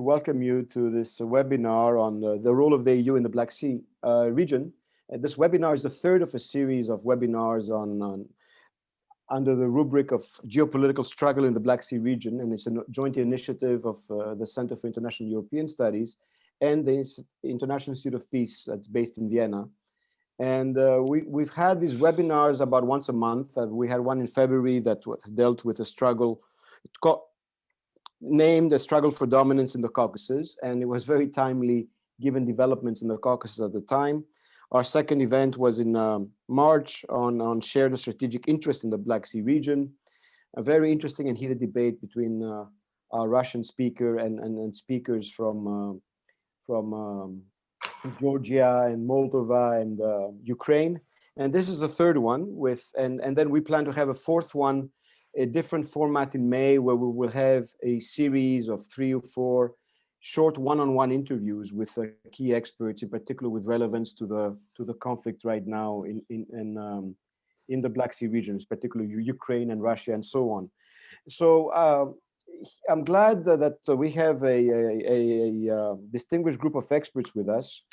welcome you to this webinar on the role of the EU in the Black Sea region. This webinar is the third of a series of webinars under the rubric of Geopolitical Struggle in the Black Sea region, and it's a joint initiative of the Center for International European Studies and the International Institute of Peace that's based in Vienna. And we've had these webinars about once a month. We had one in February that dealt with a struggle named A Struggle for Dominance in the Caucasus, and it was very timely given developments in the Caucasus at the time. Our second event was in March on shared and strategic interest in the Black Sea region, a very interesting and heated debate between our Russian speaker and speakers from Georgia and Moldova and Ukraine. And this is the third one and then we plan to have a fourth one, a different format in May, where we will have a series of 3 or 4 short one-on-one interviews with key experts, in particular with relevance to the conflict right now in the Black Sea regions, particularly Ukraine and Russia and so on. So I'm glad that we have a distinguished group of experts with us.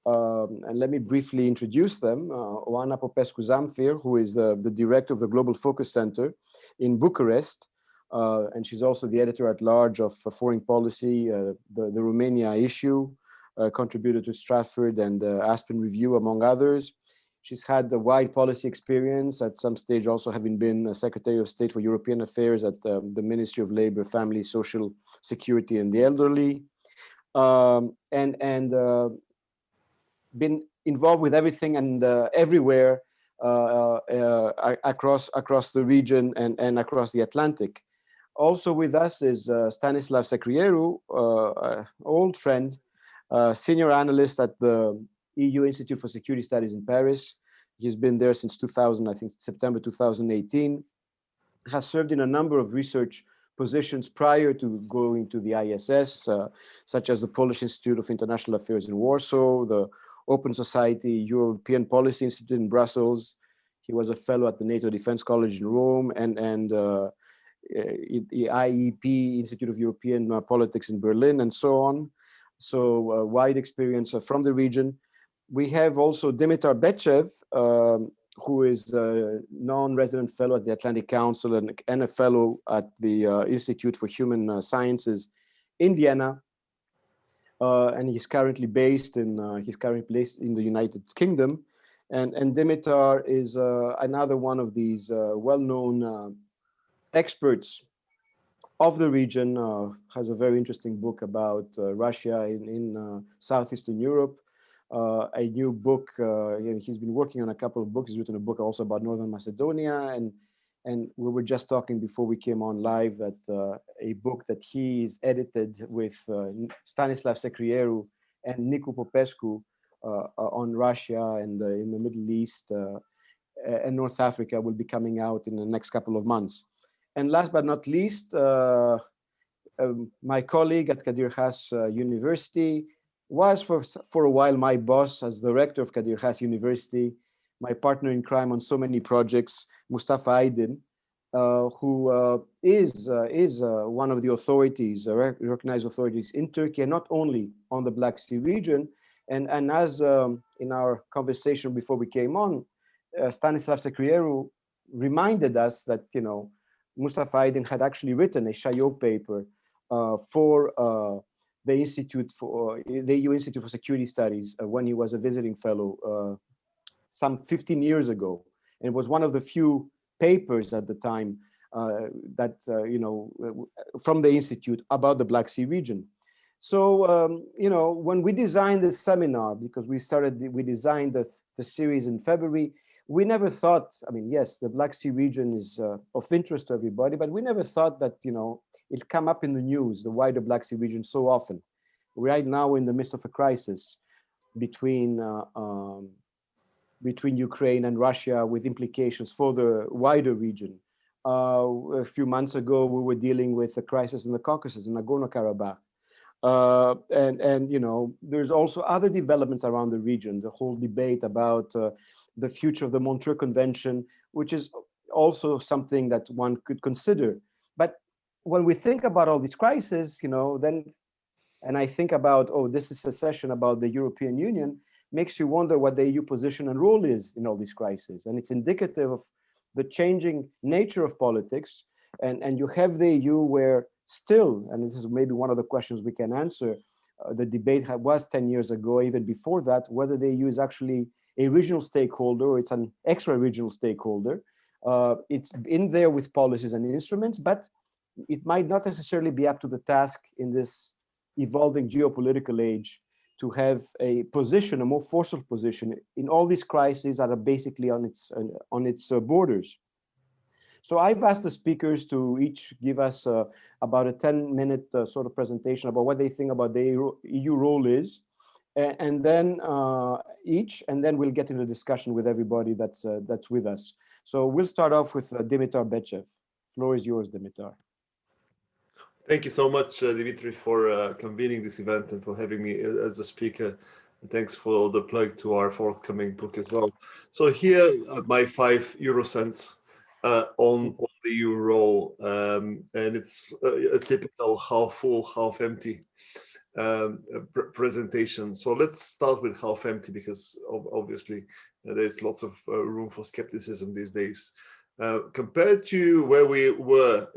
And let me briefly introduce them. Oana Popescu-Zamfir, who is the director of the Global Focus Center in Bucharest, and she's also the editor-at-large of Foreign Policy, the Romania issue, contributor to Stratford and Aspen Review, among others. She's had the wide policy experience, at some stage also having been Secretary of State for European Affairs at the Ministry of Labor, Family, Social Security and the Elderly, been involved with everything and everywhere across the region and across the Atlantic. Also with us is Stanislav Secrieru, old friend, senior analyst at the EU Institute for Security Studies in Paris. He's been there since 2000, I think September 2018. Has served in a number of research positions prior to going to the IISS, such as the Polish Institute of International Affairs in Warsaw, the Open Society European Policy Institute in Brussels. He was a fellow at the NATO Defense College in Rome and the IIP Institute of European Politics in Berlin and so on. So wide experience from the region. We have also Dimitar Bechev, who is a non-resident fellow at the Atlantic Council and a fellow at the Institute for Human Sciences in Vienna. And he's currently based in the United Kingdom. And Dimitar is another one of these well-known experts of the region, has a very interesting book about Russia in Southeastern Europe. A new book, he's been working on a couple of books. He's written a book also about Northern Macedonia, and we were just talking before we came on live that a book that he's edited with Stanislav Secrieru and Nicu Popescu on Russia and in the Middle East and North Africa will be coming out in the next couple of months. And last but not least, my colleague at Kadir Has University was for a while my boss as the rector of Kadir Has University, my partner in crime on so many projects, Mustafa Aydin, who is one of the authorities, recognized authorities in Turkey, and not only on the Black Sea region. And as in our conversation before we came on, Stanislav Secrieru reminded us that, Mustafa Aydin had actually written a CIES paper for the EU Institute for Security Studies when he was a visiting fellow some 15 years ago. And it was one of the few papers at the time from the Institute about the Black Sea region. So, when we designed this seminar, because we designed the series in February, we never thought, yes, the Black Sea region is of interest to everybody, but we never thought that, it'd come up in the news, the wider Black Sea region, so often. Right now, we're in the midst of a crisis between Ukraine and Russia, with implications for the wider region. A few months ago, we were dealing with a crisis in the Caucasus, in Nagorno-Karabakh. There's also other developments around the region, the whole debate about the future of the Montreux Convention, which is also something that one could consider. But when we think about all these crises, then and I think about, oh, this is a session about the European Union, makes you wonder what the EU position and role is in all these crises. And it's indicative of the changing nature of politics. And you have the EU where still, and this is maybe one of the questions we can answer, the debate was 10 years ago, even before that, whether the EU is actually a regional stakeholder or it's an extra-regional stakeholder. It's in there with policies and instruments, but it might not necessarily be up to the task in this evolving geopolitical age to have a position, a more forceful position in all these crises that are basically on its borders. So I've asked the speakers to each give us about a 10-minute sort of presentation about what they think about the EU role is, and then and then we'll get into discussion with everybody that's with us. So we'll start off with Dimitar Bechev. Floor is yours, Dimitar. Thank you so much, Dimitri, for convening this event and for having me as a speaker. And thanks for the plug to our forthcoming book as well. So here are my 5 euro cents on the EU role, and it's a typical half full, half empty presentation. So let's start with half empty, because obviously there's lots of room for skepticism these days. Compared to where we were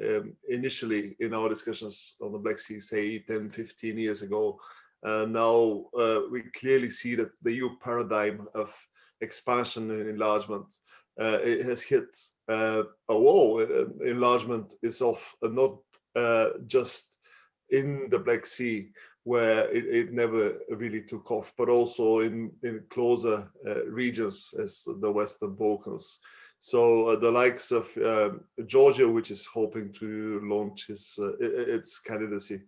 initially in our discussions on the Black Sea, say 10, 15 years ago, now we clearly see that the EU paradigm of expansion and enlargement it has hit a wall. Enlargement is not just in the Black Sea, where it never really took off, but also in closer regions as the Western Balkans. So the likes of Georgia, which is hoping to launch its candidacy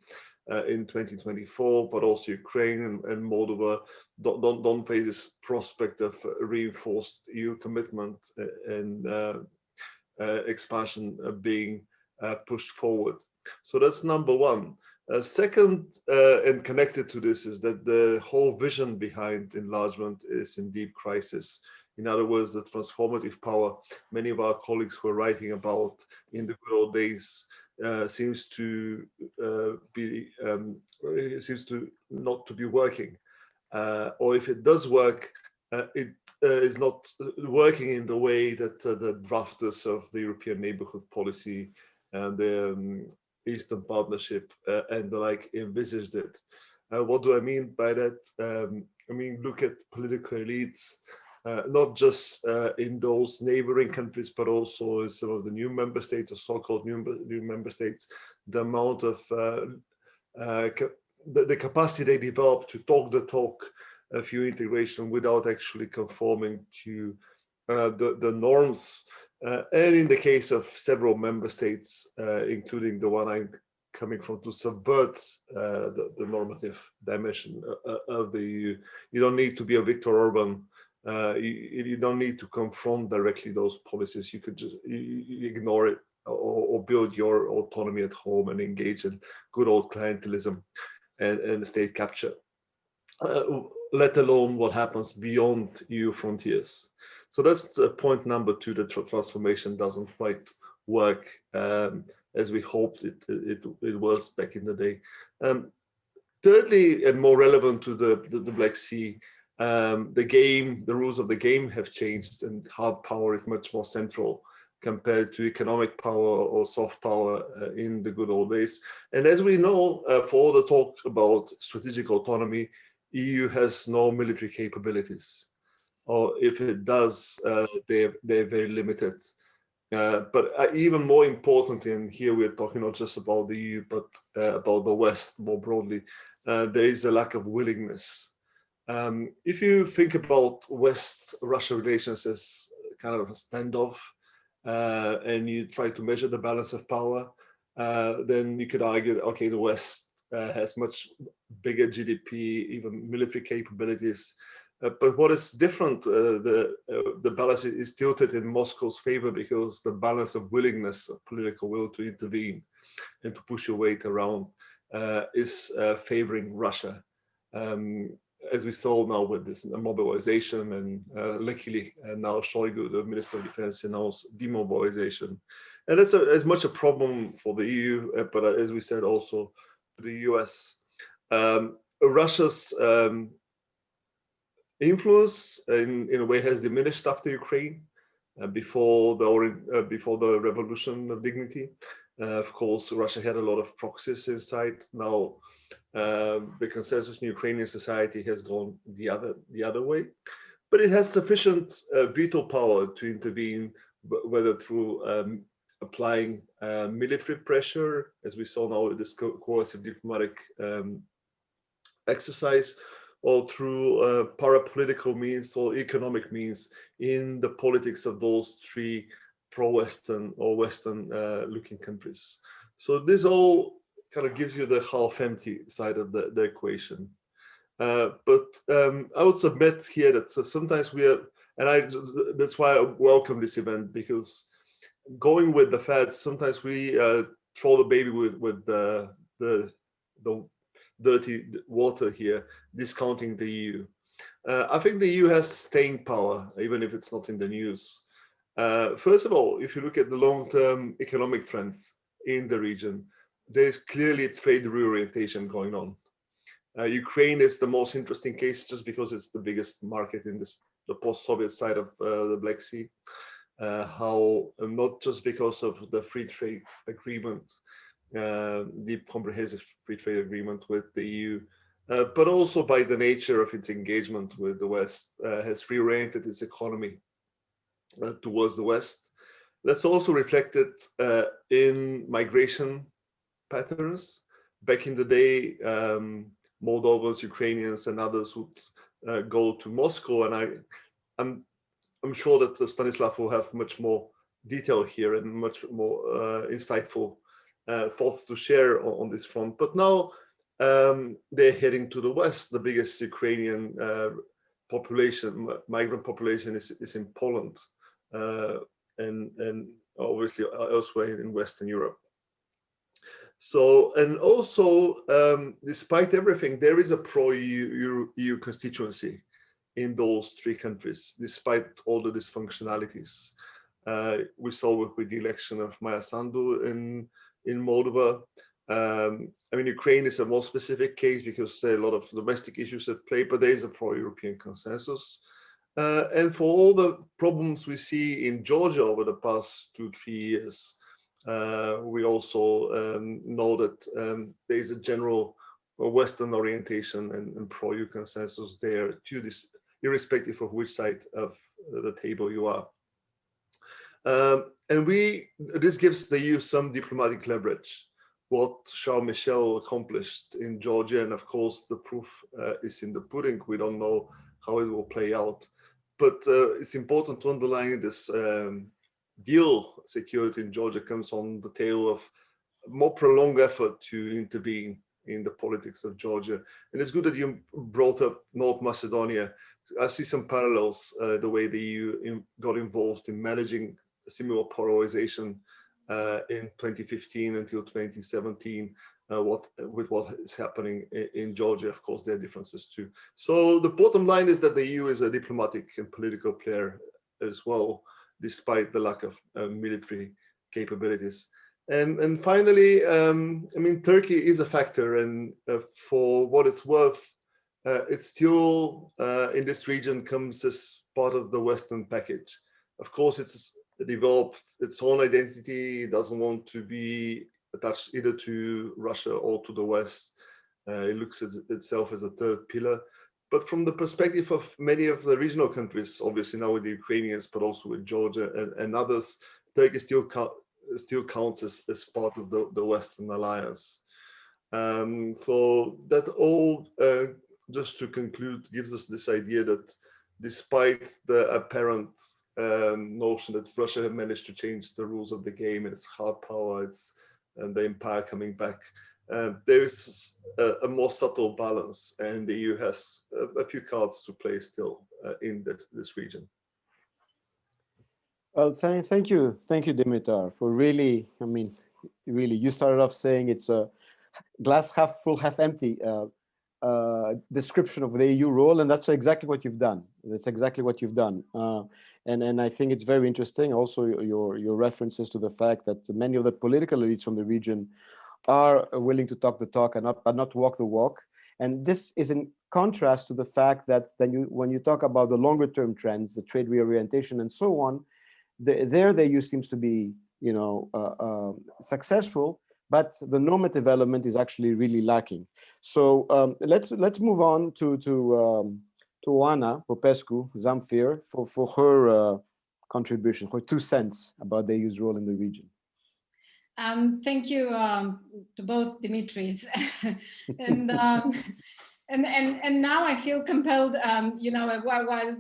in 2024, but also Ukraine and Moldova don't face this prospect of reinforced EU commitment and expansion being pushed forward. So that's number one. Second, and connected to this, is that the whole vision behind enlargement is in deep crisis. In other words, the transformative power many of our colleagues were writing about in the good old days seems to not to be working, or if it does work, it is not working in the way that the drafters of the European Neighbourhood Policy and the Eastern Partnership and the like envisaged it. What do I mean by that? I mean, look at political elites. Not just in those neighboring countries, but also in some of the new member states, or so-called new member states, the amount of the capacity they develop to talk the talk of EU integration without actually conforming to the norms. And in the case of several member states, including the one I'm coming from, to subvert the normative dimension of the EU. You don't need to be a Viktor Orban. You don't need to confront directly those policies. You could just ignore it, or build your autonomy at home and engage in good old clientelism and state capture, let alone what happens beyond EU frontiers. So that's point number 2, that transformation doesn't quite work as we hoped it was back in the day. Thirdly, and more relevant to the Black Sea, the rules of the game have changed, and hard power is much more central compared to economic power or soft power in the good old days. And as we know, for all the talk about strategic autonomy, EU has no military capabilities, or if it does, they're very limited. But even more importantly, and here we're talking not just about the EU, but about the West more broadly, there is a lack of willingness. If you think about West-Russia relations as kind of a standoff, and you try to measure the balance of power, then you could argue, okay, the West has much bigger GDP, even military capabilities. But what is different, the balance is tilted in Moscow's favor, because the balance of willingness, of political will to intervene and to push your weight around is favoring Russia. As we saw now with this mobilization, and luckily now Shoigu, the Minister of Defense, announced demobilization. And that's as much a problem for the EU, but as we said, also the US. Russia's influence in a way has diminished after Ukraine, before the revolution of dignity. Of course, Russia had a lot of proxies inside. Now, the consensus in Ukrainian society has gone the other way, but it has sufficient veto power to intervene, whether through applying military pressure, as we saw now with this coercive diplomatic exercise, or through parapolitical means or economic means in the politics of those three pro-Western or Western-looking countries. So this all kind of gives you the half-empty side of the equation. But I would submit here that sometimes we are, and that's why I welcome this event, because going with the facts, sometimes we throw the baby with the dirty water here, discounting the EU. I think the EU has staying power, even if it's not in the news. First of all, if you look at the long-term economic trends in the region, there's clearly trade reorientation going on. Ukraine is the most interesting case just because it's the biggest market in the post-Soviet side of the Black Sea. How not just because of the free trade agreement, deep comprehensive free trade agreement with the EU, but also by the nature of its engagement with the West, has reoriented its economy towards the West. That's also reflected in migration patterns. Back in the day, Moldovans, Ukrainians, and others would go to Moscow, and I'm sure that Stanislav will have much more detail here and much more insightful thoughts to share on this front. But now they're heading to the West. The biggest Ukrainian migrant population is in Poland, and obviously elsewhere in Western Europe. So, and also, despite everything, there is a pro-EU constituency in those three countries, despite all the dysfunctionalities. We saw with the election of Maia Sandu in Moldova. I mean, Ukraine is a more specific case because there are a lot of domestic issues at play, but there is a pro-European consensus. And for all the problems we see in Georgia over the past 2-3 years, we also know that there is a general Western orientation and pro-EU consensus there to this, irrespective of which side of the table you are. And this gives the EU some diplomatic leverage. What Charles Michel accomplished in Georgia, and of course the proof is in the pudding. We don't know how it will play out, but it's important to underline this deal secured in Georgia comes on the tail of more prolonged effort to intervene in the politics of Georgia. And it's good that you brought up North Macedonia. I see some parallels, the way the EU got involved in managing similar polarization in 2015 until 2017, with what is happening in Georgia. Of course, there are differences too. So the bottom line is that the EU is a diplomatic and political player as well, despite the lack of military capabilities. And finally, I mean, Turkey is a factor, and for what it's worth, it still in this region comes as part of the Western package. Of course, it's developed its own identity. It doesn't want to be attached either to Russia or to the West. It looks at itself as a third pillar. But from the perspective of many of the regional countries, obviously now with the Ukrainians, but also with Georgia and others, Turkey still counts as part of the Western alliance. So that all, just to conclude, gives us this idea that despite the apparent notion that Russia had managed to change the rules of the game and its hard power, and the empire coming back, there is a more subtle balance, and the EU has a few cards to play still in this region. Well, thank you, Dimitar, for really, I mean, really, you started off saying it's a glass half full, half empty description of the EU role, and that's exactly what you've done. That's exactly what you've done, and I think it's very interesting. Also, your references to the fact that many of the political elites from the region are willing to talk the talk and not walk the walk. And this is in contrast to the fact that when you talk about the longer term trends, the trade reorientation and so on, the EU seems to be, successful, but the normative element is actually really lacking. So let's move on to Oana Popescu-Zamfir for her contribution, her 2 cents about the EU's role in the region. Thank you to both Dimitrios, and now I feel compelled. While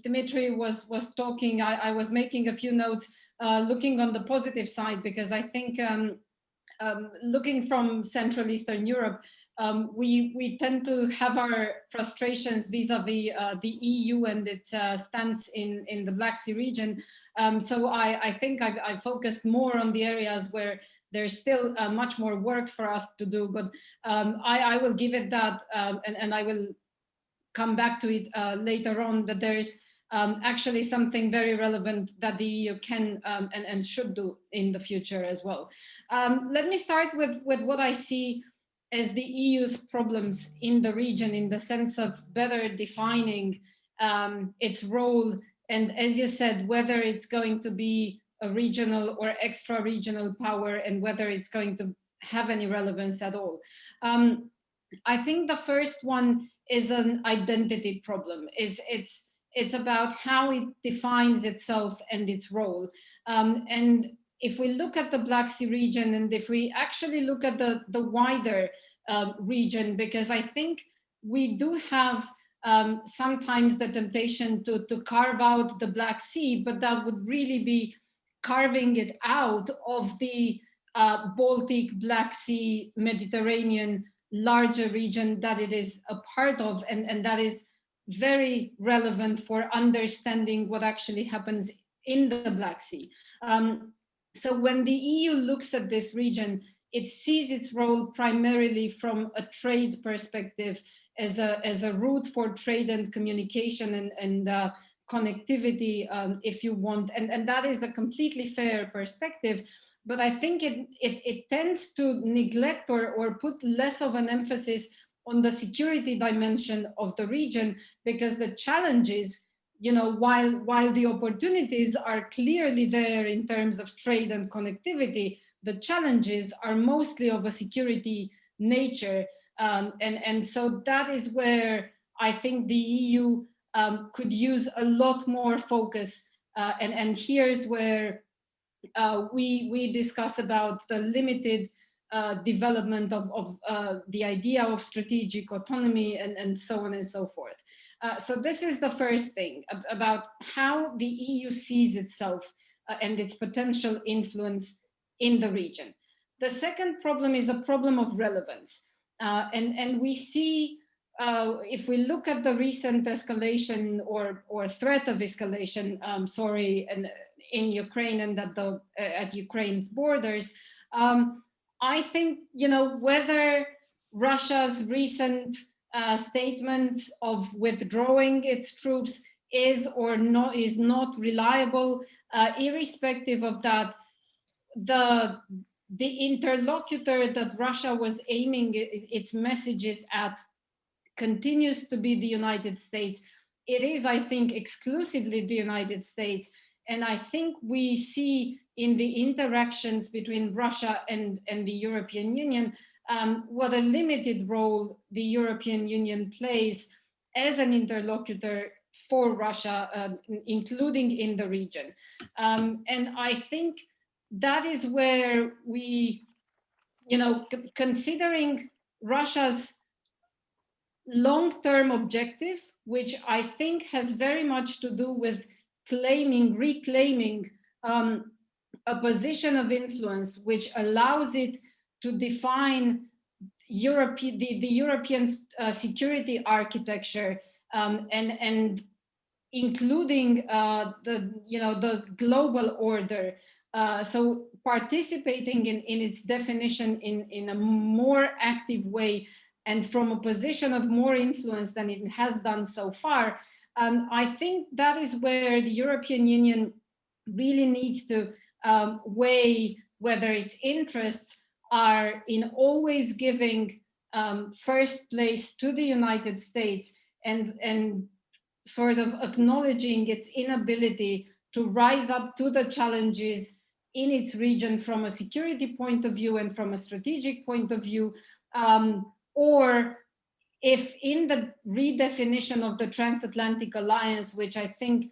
Dimitri was talking, I was making a few notes, looking on the positive side, because I think looking from Central Eastern Europe, we tend to have our frustrations vis-a-vis the EU and its stance in the Black Sea region. So I think I focused more on the areas where there's still much more work for us to do, but I will give it that, and I will come back to it later on, that there's actually something very relevant that the EU can and should do in the future as well. Let me start with what I see as the EU's problems in the region, in the sense of better defining its role, and as you said, whether it's going to be a regional or extra-regional power, and whether it's going to have any relevance at all. I think the first one is an identity problem. It's about how it defines itself and its role. And if we look at the Black Sea region, and if we actually look at the wider region, because I think we do have sometimes the temptation to carve out the Black Sea, but that would really be carving it out of the Baltic, Black Sea, Mediterranean larger region that it is a part of, and that is very relevant for understanding what actually happens in the Black Sea. So when the EU looks at this region, it sees its role primarily from a trade perspective, as a route for trade and communication and connectivity, if you want, and that is a completely fair perspective. But I think it tends to neglect or put less of an emphasis on the security dimension of the region, because the challenges, while the opportunities are clearly there in terms of trade and connectivity, the challenges are mostly of a security nature. And so that is where I think the EU could use a lot more focus. And here's where we discuss about the limited development of the idea of strategic autonomy and so on and so forth. So this is the first thing about how the EU sees itself and its potential influence in the region. The second problem is a problem of relevance. And we see, if we look at the recent escalation or threat of escalation, in Ukraine and at Ukraine's borders, I think, whether Russia's recent statement of withdrawing its troops is not reliable, irrespective of that, the interlocutor that Russia was aiming its messages at continues to be the United States. It is, I think, exclusively the United States. And I think we see in the interactions between Russia and the European Union what a limited role the European Union plays as an interlocutor for Russia, including in the region. And I think that is where we, considering Russia's long-term objective, which I think has very much to do with reclaiming a position of influence, which allows it to define the European security architecture, and including the global order. So participating in its definition in a more active way and from a position of more influence than it has done so far, I think that is where the European Union really needs to weigh whether its interests are in always giving first place to the United States and sort of acknowledging its inability to rise up to the challenges in its region from a security point of view and from a strategic point of view, or if in the redefinition of the transatlantic alliance, which I think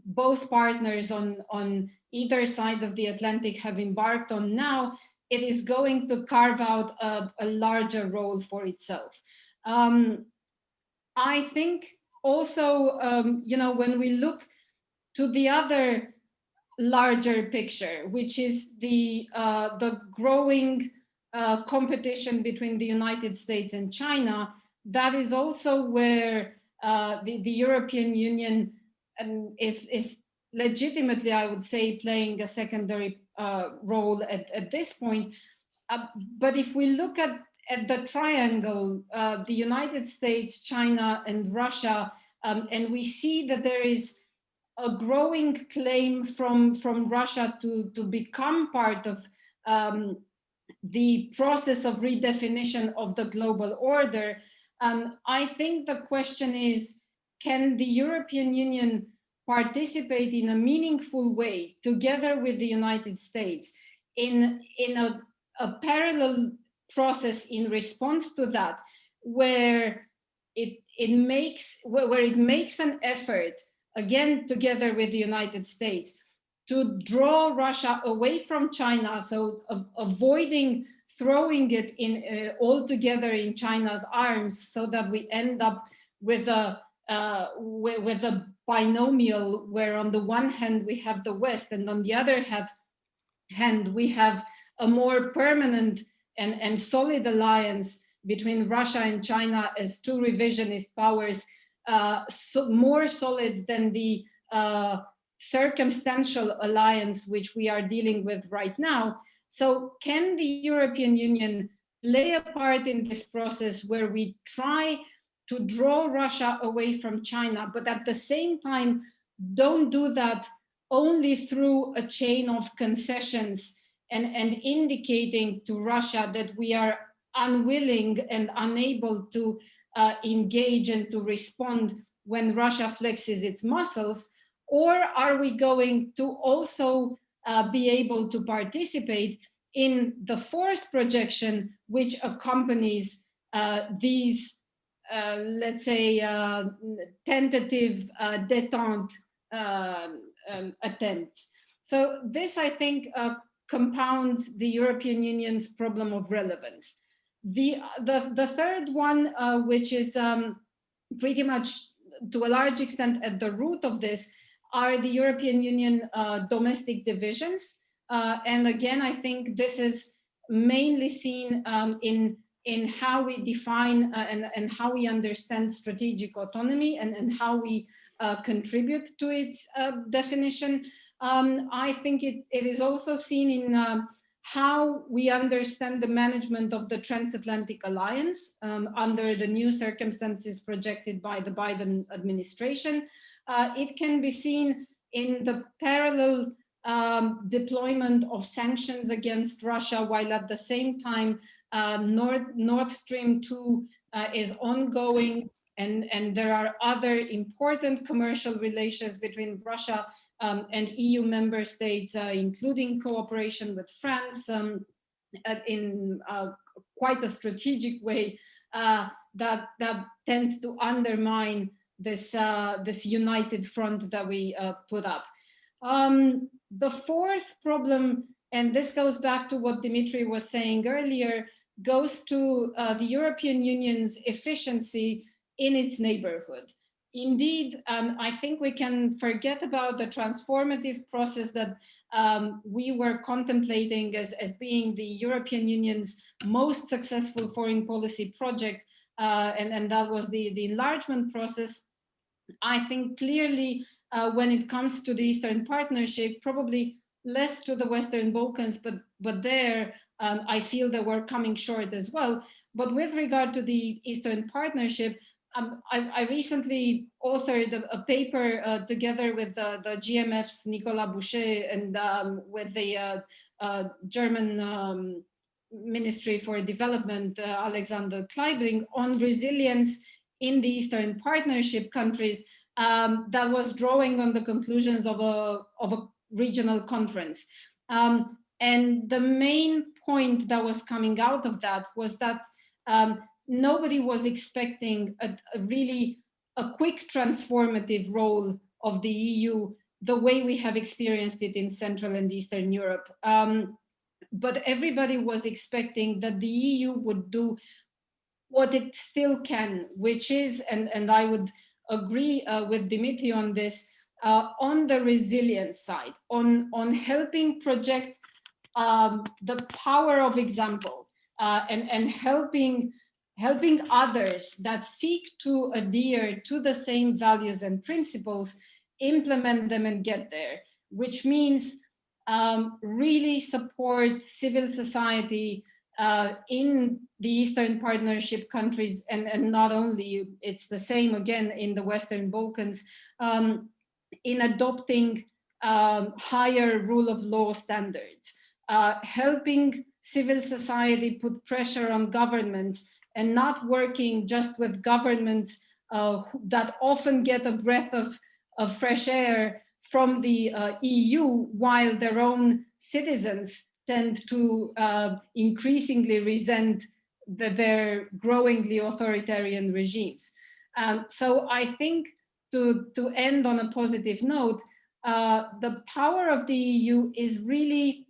both partners on either side of the Atlantic have embarked on now, it is going to carve out a larger role for itself. I think also, when we look to the other larger picture, which is the growing competition between the United States and China, that is also where the European Union is legitimately, I would say, playing a secondary role at this point. But if we look at the triangle, the United States, China, and Russia, and we see that there is a growing claim from Russia to become part of the process of redefinition of the global order, I think the question is, can the European Union participate in a meaningful way together with the United States in a parallel process in response to that, where it makes an effort, again together with the United States, to draw Russia away from China, so avoiding throwing it in altogether in China's arms, so that we end up with a binomial where on the one hand we have the West and on the other hand we have a more permanent and solid alliance between Russia and China as two revisionist powers, more solid than the circumstantial alliance which we are dealing with right now. So can the European Union play a part in this process where we try to draw Russia away from China, but at the same time don't do that only through a chain of concessions and indicating to Russia that we are unwilling and unable to engage and to respond when Russia flexes its muscles? Or are we going to also be able to participate in the force projection which accompanies these, let's say, tentative detente attempts? So this, I think, compounds the European Union's problem of relevance. The third one, which is pretty much to a large extent at the root of this, are the European Union domestic divisions. And again, I think this is mainly seen in how we define and how we understand strategic autonomy and how we contribute to its definition. I think it is also seen in how we understand the management of the transatlantic alliance under the new circumstances projected by the Biden administration. It can be seen in the parallel deployment of sanctions against Russia, while at the same time Nord Stream 2 is ongoing, and there are other important commercial relations between Russia and EU member states, including cooperation with France in quite a strategic way that tends to undermine this united front that we put up. The fourth problem, and this goes back to what Dimitri was saying earlier, goes to the European Union's efficiency in its neighborhood. Indeed, I think we can forget about the transformative process that we were contemplating as being the European Union's most successful foreign policy project, and that was the enlargement process. I think clearly when it comes to the Eastern Partnership, probably less to the Western Balkans, but there I feel that we're coming short as well. But with regard to the Eastern Partnership, I recently authored a paper together with the GMF's Nicolas Boucher and with the German Ministry for Development, Alexander Kleibling, on resilience in the Eastern Partnership countries, that was drawing on the conclusions of a regional conference. And the main point that was coming out of that was that nobody was expecting a quick transformative role of the EU the way we have experienced it in Central and Eastern Europe. But everybody was expecting that the EU would do what it still can, which is, and I would agree with Dimitri on this, on the resilience side, on helping project the power of example, and helping others that seek to adhere to the same values and principles, implement them and get there, which means really support civil society in the Eastern Partnership countries, and not only, it's the same again in the Western Balkans, in adopting higher rule of law standards, helping civil society put pressure on governments, and not working just with governments that often get a breath of fresh air from the EU, while their own citizens tend to increasingly resent their growingly authoritarian regimes. So I think to end on a positive note, the power of the EU is really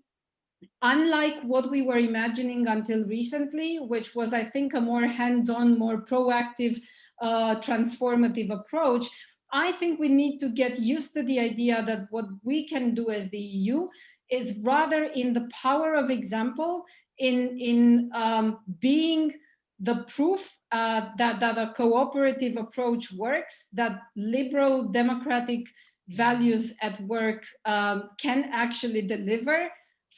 unlike what we were imagining until recently, which was, I think, a more hands-on, more proactive, transformative approach. I think we need to get used to the idea that what we can do as the EU is rather in the power of example, in being the proof that a cooperative approach works, that liberal democratic values at work can actually deliver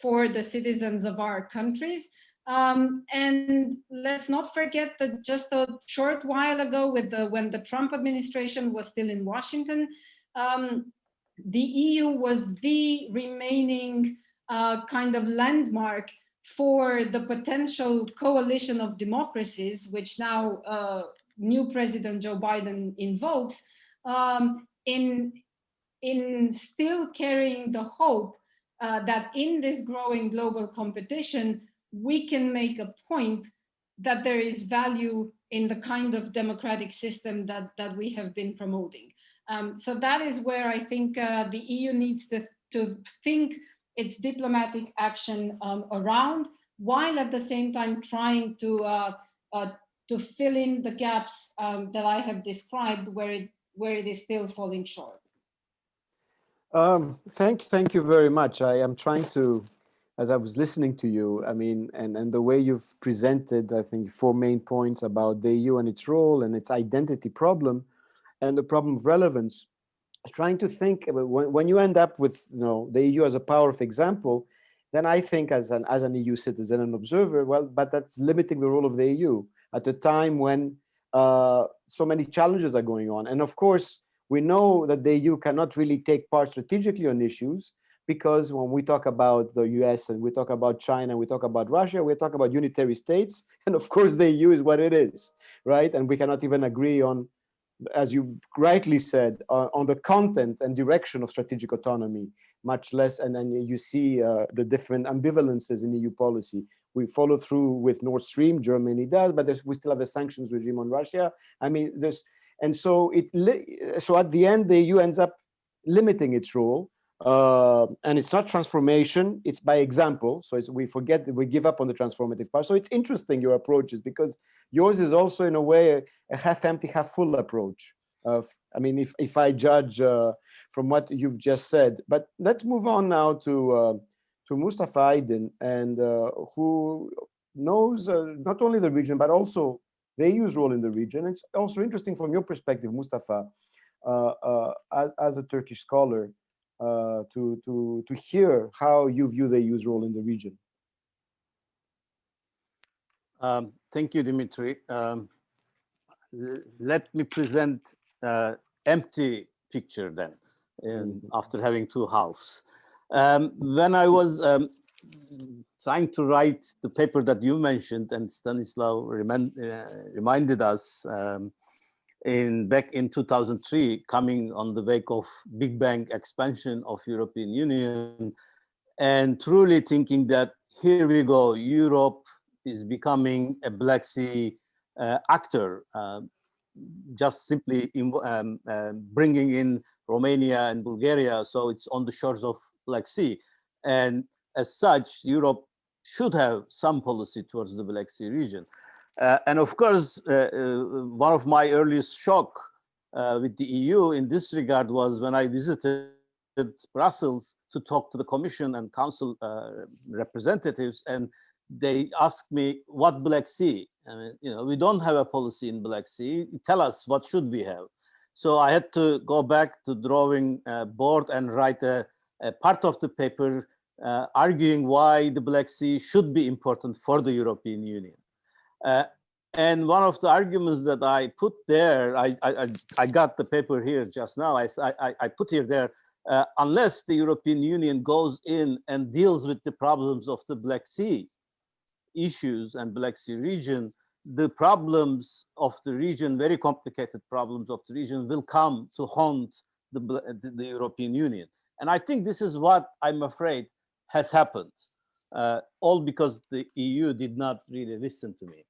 for the citizens of our countries. And let's not forget that just a short while ago, when the Trump administration was still in Washington, the EU was the remaining kind of landmark for the potential coalition of democracies, which now new President Joe Biden invokes, in still carrying the hope that in this growing global competition, we can make a point that there is value in the kind of democratic system that we have been promoting. So that is where I think the EU needs to think its diplomatic action around, while at the same time trying to fill in the gaps that I have described where it is still falling short. Thank you very much. I am trying to, as I was listening to you, I mean, and the way you've presented, I think, 4 main points about the EU and its role and its identity problem and the problem of relevance. Trying to think about when you end up with, you know, the EU as a power of example, then I think as an EU citizen and observer, well, but that's limiting the role of the EU at a time when so many challenges are going on. And of course, we know that the EU cannot really take part strategically on issues, because when we talk about the US and we talk about China, we talk about Russia, we talk about unitary states. And of course, the EU is what it is, right? And we cannot even agree on, as you rightly said, on the content and direction of strategic autonomy, much less. And then you see the different ambivalences in EU policy. We follow through with Nord Stream, Germany does, but we still have a sanctions regime on Russia. I mean, and so so at the end, the EU ends up limiting its role. And it's not transformation, it's by example. So we forget that we give up on the transformative part. So it's interesting, your approaches, because yours is also in a way a half empty, half full approach. I mean, if I judge from what you've just said. But let's move on now to Mustafa Aydin, and who knows not only the region, but also the EU's role in the region. It's also interesting from your perspective, Mustafa, as a Turkish scholar, to hear how you view the EU's role in the region. Thank you, Dimitri. Let me present empty picture then, after having 2 halves. When I was trying to write the paper that you mentioned, and Stanislav reminded us back in 2003, coming on the wake of Big Bang expansion of European Union, and truly thinking that here we go, Europe is becoming a Black Sea actor, just simply bringing in Romania and Bulgaria, so it's on the shores of Black Sea. And as such, Europe should have some policy towards the Black Sea region. And of course, one of my earliest shock with the EU in this regard was when I visited Brussels to talk to the Commission and Council representatives, and they asked me, what Black Sea? I mean, you know, we don't have a policy in Black Sea. Tell us, what should we have? So I had to go back to drawing board and write a part of the paper arguing why the Black Sea should be important for the European Union. And one of the arguments that I put there, I got the paper here just now, I put here there, unless the European Union goes in and deals with the problems of the Black Sea issues and Black Sea region, the problems of the region, very complicated problems of the region, will come to haunt the European Union. And I think this is what I'm afraid has happened, all because the EU did not really listen to me.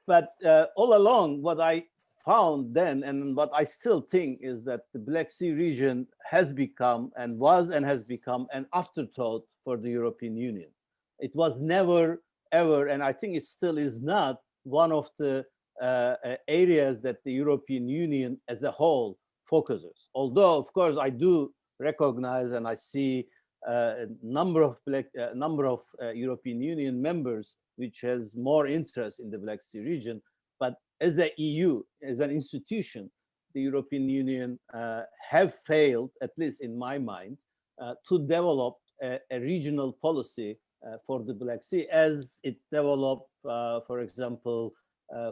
But all along, what I found then, and what I still think, is that the Black Sea region has become and has become an afterthought for the European Union. It was never, ever, and I think it still is not, one of the areas that the European Union as a whole focuses. Although, of course, I do recognize and I see a number of European Union members which has more interest in the Black Sea region. But as the EU, as an institution, the European Union have failed, at least in my mind, to develop a regional policy for the Black Sea, as it developed, for example,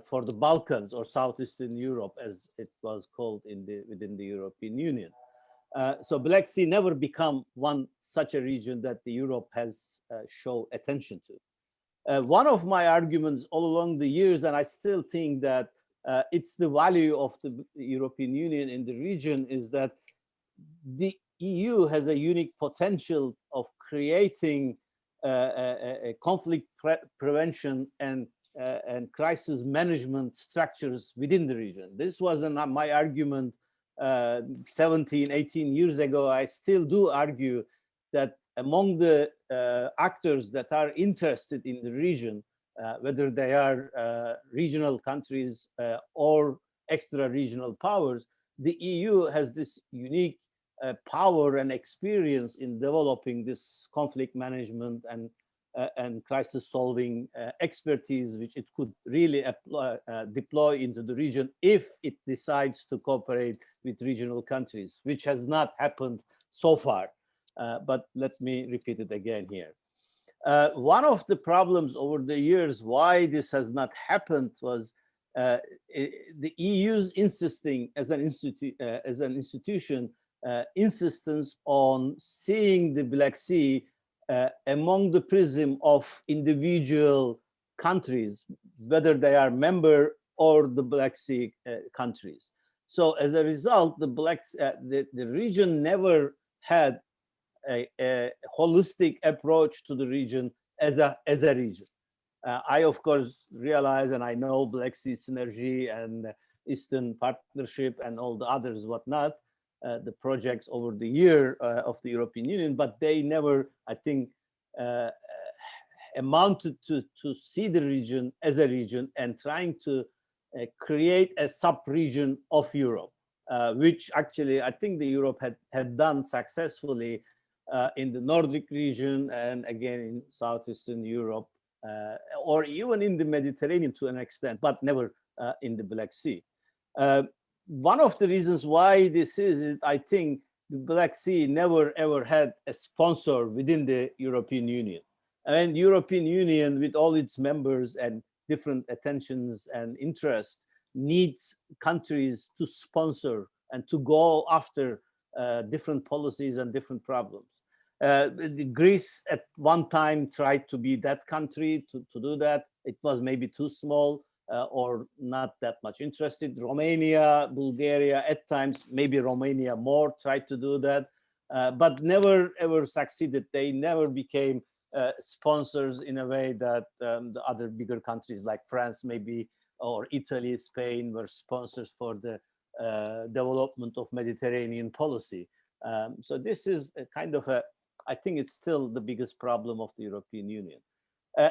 for the Balkans or Southeastern Europe, as it was called within the European Union. So Black Sea never become such a region that the Europe has shown attention to. One of my arguments all along the years, and I still think that it's the value of the European Union in the region, is that the EU has a unique potential of creating a conflict prevention and crisis management structures within the region. This was my argument 17, 18 years ago. I still do argue that among the actors that are interested in the region, whether they are regional countries or extra-regional powers, the EU has this unique power and experience in developing this conflict management and crisis solving expertise, which it could really deploy into the region if it decides to cooperate with regional countries, which has not happened so far. But let me repeat it again here. One of the problems over the years why this has not happened was the EU's insisting as an institution insistence on seeing the Black Sea among the prism of individual countries, whether they are member or the Black Sea countries. So as a result, the region never had a holistic approach to the region as a region. I, of course, realize and I know Black Sea Synergy and Eastern Partnership and all the others, whatnot, the projects over the year of the European Union, but they never, I think, amounted to see the region as a region and trying to create a sub-region of Europe, which actually I think the Europe had done successfully in the Nordic region and again in Southeastern Europe, or even in the Mediterranean to an extent, but never in the Black Sea. One of the reasons why this is, I think, the Black Sea never ever had a sponsor within the European Union. And the European Union, with all its members and different attentions and interests, needs countries to sponsor and to go after different policies and different problems. Greece at one time tried to be that country to do that. It was maybe too small or not that much interested. Romania, Bulgaria, at times, maybe Romania more tried to do that, but never ever succeeded. They never became sponsors in a way that the other bigger countries like France maybe, or Italy, Spain were sponsors for the development of Mediterranean policy. So this is a kind of a, I think it's still the biggest problem of the European Union.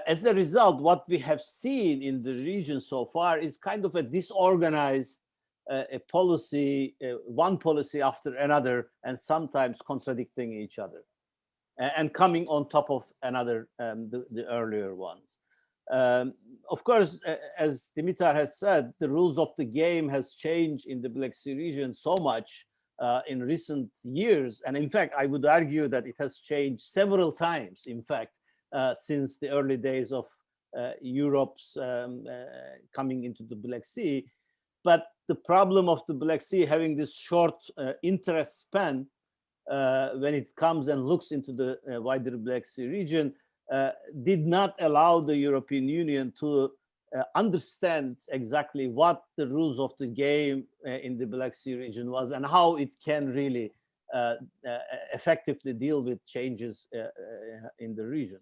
As a result, what we have seen in the region so far is kind of a disorganized a policy, one policy after another, and sometimes contradicting each other, and coming on top of another, the earlier ones. Of course, as Dimitar has said, the rules of the game has changed in the Black Sea region so much in recent years. And in fact, I would argue that it has changed several times, in fact, since the early days of Europe's coming into the Black Sea. But the problem of the Black Sea having this short interest span when it comes and looks into the wider Black Sea region did not allow the European Union to understand exactly what the rules of the game in the Black Sea region was and how it can really effectively deal with changes in the region.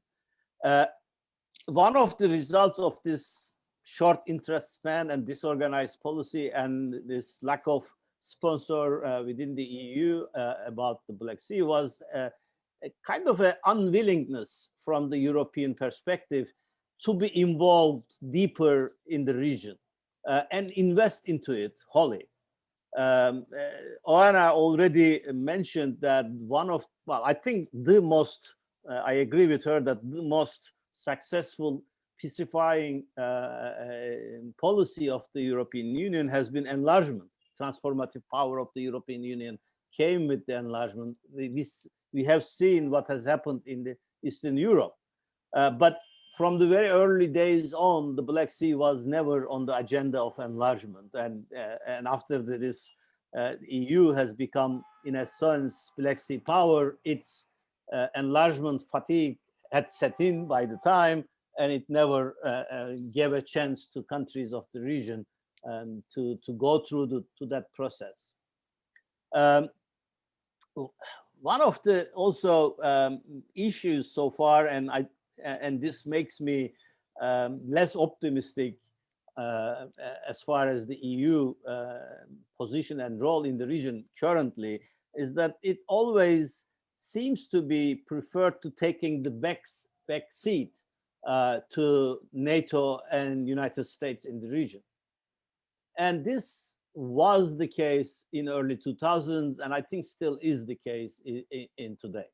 One of the results of this short interest span and disorganized policy and this lack of sponsor within the EU about the Black Sea was a kind of an unwillingness from the European perspective to be involved deeper in the region and invest into it wholly. Oana already mentioned that one of, well, I think the most, I agree with her that the most successful peacifying policy of the European Union has been enlargement. Transformative power of the European Union came with the enlargement. We have seen what has happened in the Eastern Europe. But from the very early days on, the Black Sea was never on the agenda of enlargement. And after this EU has become, in a sense, Black Sea power, its enlargement fatigue had set in by the time, and it never gave a chance to countries of the region to go through to that process. One of the also issues so far, and this makes me less optimistic as far as the EU position and role in the region currently, is that it always seems to be preferred to taking the back seat to NATO and United States in the region. And this was the case in early 2000s, and I think still is the case in today.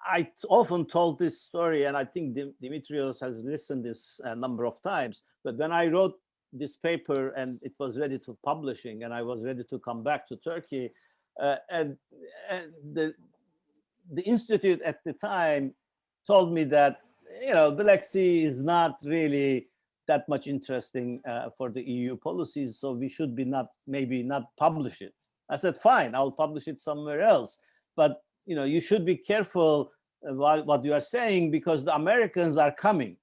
I often told this story, and I think Dimitrios has listened this a number of times, but when I wrote this paper and it was ready to publishing and I was ready to come back to Turkey, and the institute at the time told me that, you know, Black Sea is not really that much interesting for the EU policies, so we should be maybe not publish it. I said, fine, I'll publish it somewhere else, but you know, you should be careful what you are saying because the Americans are coming.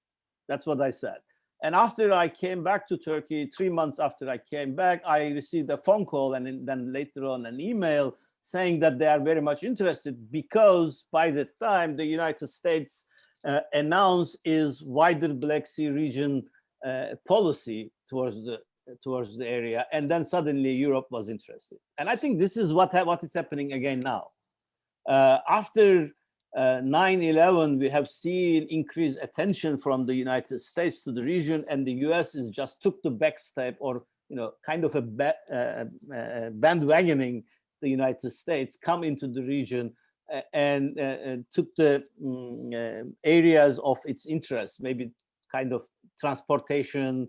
That's what I said. And after I came back to Turkey, 3 months after I came back, I received a phone call and then later on an email saying that they are very much interested because by the time the United States announced its wider Black Sea region policy towards the area, and then suddenly Europe was interested. And I think this is what is happening again now. After 9/11, we have seen increased attention from the United States to the region, and the US is just took the back step, or kind of a bandwagoning the United States, come into the region and took the areas of its interest, maybe kind of transportation,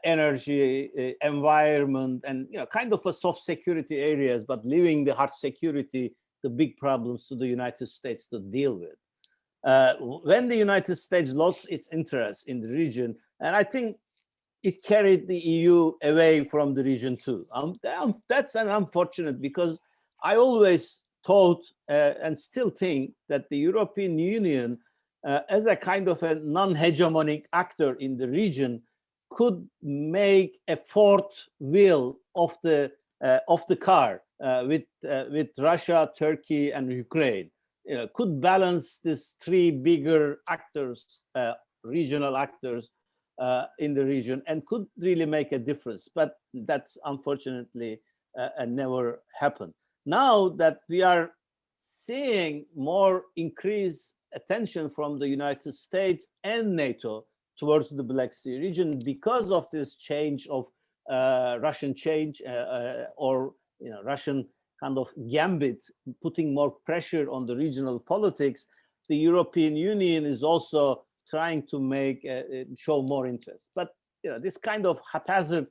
energy, environment, and kind of a soft security areas, but leaving the hard security, the big problems to the United States to deal with. When the United States lost its interest in the region, and I think it carried the EU away from the region too. That's an unfortunate, because I always thought and still think that the European Union, as a kind of a non-hegemonic actor in the region, could make a fourth wheel of the car with Russia, Turkey, and Ukraine. Could balance these three bigger actors, regional actors in the region, and could really make a difference. But that's unfortunately never happened. Now that we are seeing more increased attention from the United States and NATO towards the Black Sea region because of this change of Russian change or Russian kind of gambit, putting more pressure on the regional politics, the European Union is also trying to make show more interest. But this kind of haphazard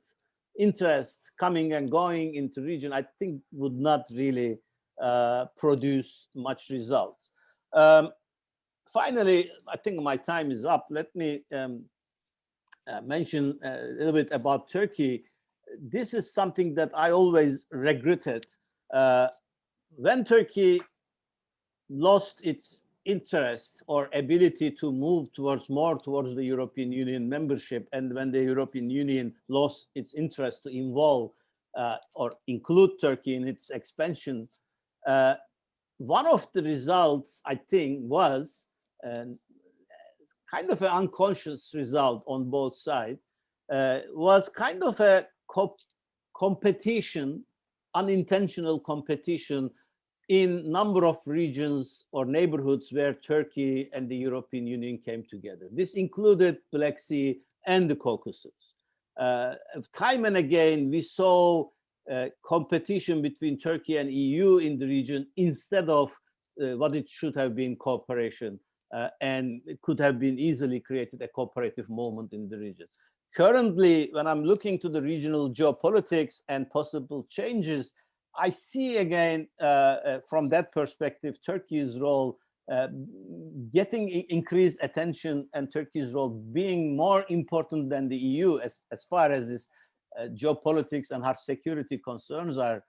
interest coming and going into region, I think would not really produce much results. Finally, I think my time is up. Let me mention a little bit about Turkey. This is something that I always regretted. When Turkey lost its interest or ability to move more towards the European Union membership, and when the European Union lost its interest to involve or include Turkey in its expansion, one of the results, I think, was kind of an unconscious result on both sides, was kind of a competition, unintentional competition in number of regions or neighborhoods where Turkey and the European Union came together. This included Black Sea and the Caucasus. Time and again, we saw competition between Turkey and EU in the region instead of what it should have been cooperation, and it could have been easily created a cooperative moment in the region. Currently, when I'm looking to the regional geopolitics and possible changes, I see again, from that perspective, Turkey's role getting increased attention and Turkey's role being more important than the EU as far as this geopolitics and hard security concerns are,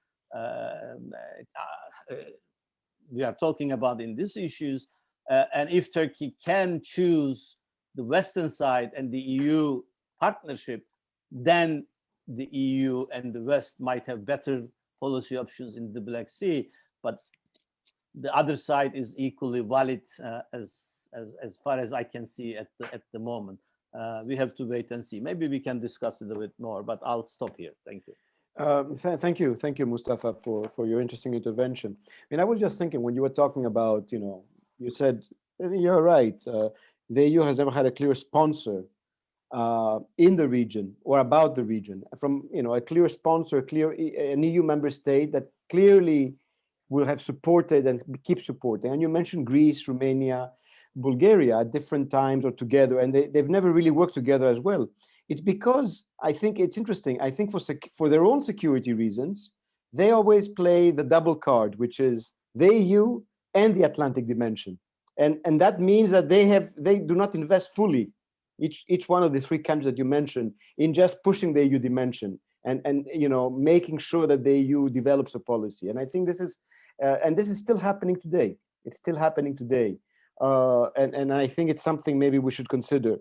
we are talking about in these issues. And if Turkey can choose the Western side and the EU partnership, then the EU and the West might have better policy options in the Black Sea, but the other side is equally valid as far as I can see at the moment. We have to wait and see. Maybe we can discuss it a bit more, but I'll stop here. Thank you. Thank you, Mustafa, for your interesting intervention. I mean, I was just thinking when you were talking about, you said, you're right, the EU has never had a clear sponsor in the region or about the region, from a clear sponsor, an EU member state that clearly will have supported and keep supporting. And you mentioned Greece, Romania, Bulgaria at different times or together, and they've never really worked together as well. It's because I think it's interesting. I think for their own security reasons, they always play the double card, which is the EU and the Atlantic dimension, and that means that they do not invest fully, each one of the three countries that you mentioned, in just pushing the EU dimension and making sure that the EU develops a policy. And I think this is still happening today. It's still happening today, and I think it's something maybe we should consider.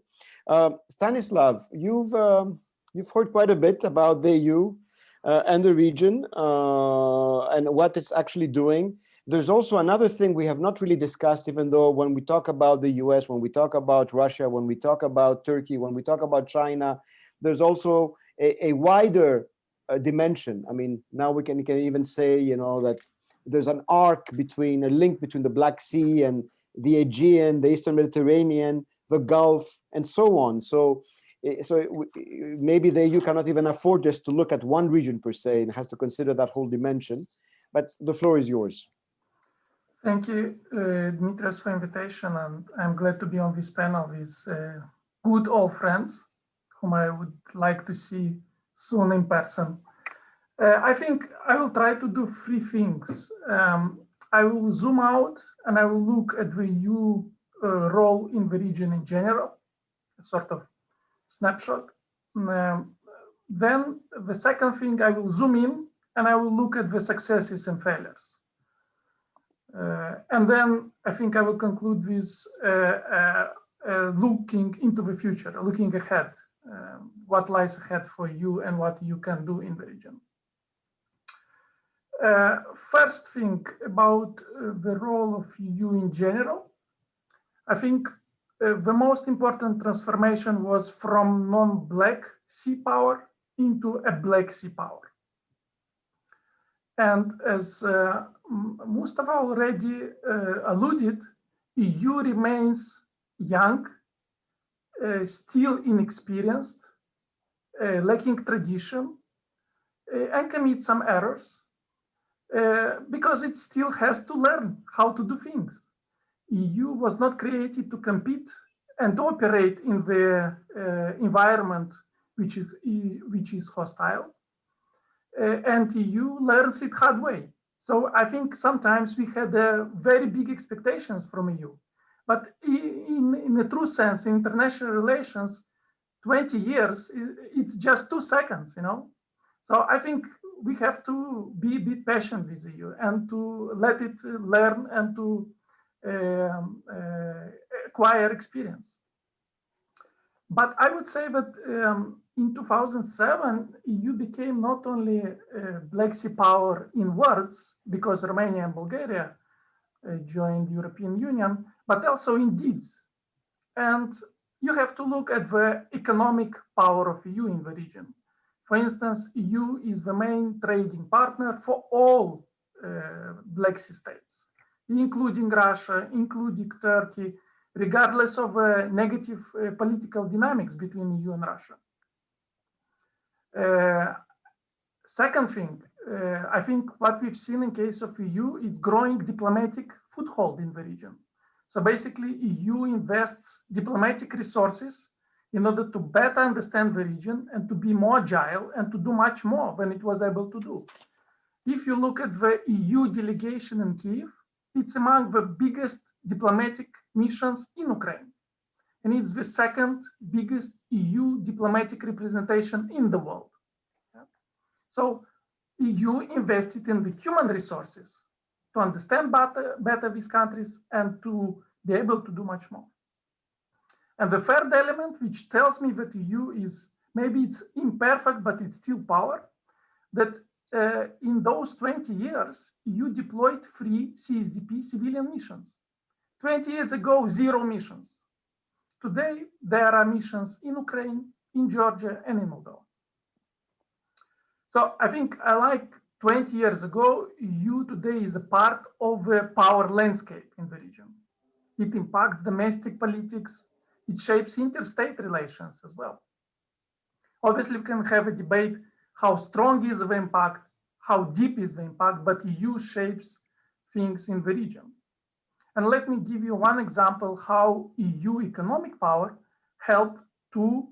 Stanislav, you've heard quite a bit about the EU and the region and what it's actually doing. There's also another thing we have not really discussed, even though when we talk about the US, when we talk about Russia, when we talk about Turkey, when we talk about China, there's also a wider dimension. I mean, now we can even say, that there's an arc between a link between the Black Sea and the Aegean, the Eastern Mediterranean, the Gulf, and so on. So maybe the EU cannot even afford just to look at one region per se, and has to consider that whole dimension. But the floor is yours. Thank you, Dimitrios, for invitation, and I'm glad to be on this panel with good old friends, whom I would like to see soon in person. I think I will try to do three things. I will zoom out and I will look at the EU role in the region in general, a sort of snapshot. Then the second thing, I will zoom in and I will look at the successes and failures. And then I think I will conclude with looking into the future, looking ahead, what lies ahead for you and what you can do in the region. First thing about the role of EU in general, I think the most important transformation was from non-Black Sea power into a Black Sea power. And as Mustafa already alluded, EU remains young, still inexperienced, lacking tradition, and commit some errors because it still has to learn how to do things. EU was not created to compete and operate in the environment which is hostile. And EU learns it hard way. So I think sometimes we had very big expectations from EU. But in a true sense, in international relations, 20 years, it's just 2 seconds, you know? So I think we have to be a bit patient with EU and to let it learn and to acquire experience. But I would say that in 2007, EU became not only a Black Sea power in words, because Romania and Bulgaria joined the European Union, but also in deeds. And you have to look at the economic power of EU in the region. For instance, EU is the main trading partner for all Black Sea states, including Russia, including Turkey, regardless of negative political dynamics between EU and Russia. Second thing, I think what we've seen in case of EU is growing diplomatic foothold in the region. So basically, EU invests diplomatic resources in order to better understand the region and to be more agile and to do much more than it was able to do. If you look at the EU delegation in Kyiv, it's among the biggest diplomatic missions in Ukraine. And it's the second biggest EU diplomatic representation in the world. So EU invested in the human resources to understand better these countries and to be able to do much more. And the third element, which tells me that EU is, maybe it's imperfect, but it's still power, that in those 20 years, EU deployed 3 CSDP civilian missions. 20 years ago, 0 missions. Today, there are missions in Ukraine, in Georgia, and in Moldova. So I think I like 20 years ago, EU today is a part of the power landscape in the region. It impacts domestic politics. It shapes interstate relations as well. Obviously, we can have a debate how strong is the impact, how deep is the impact, but EU shapes things in the region. And let me give you one example how EU economic power helped to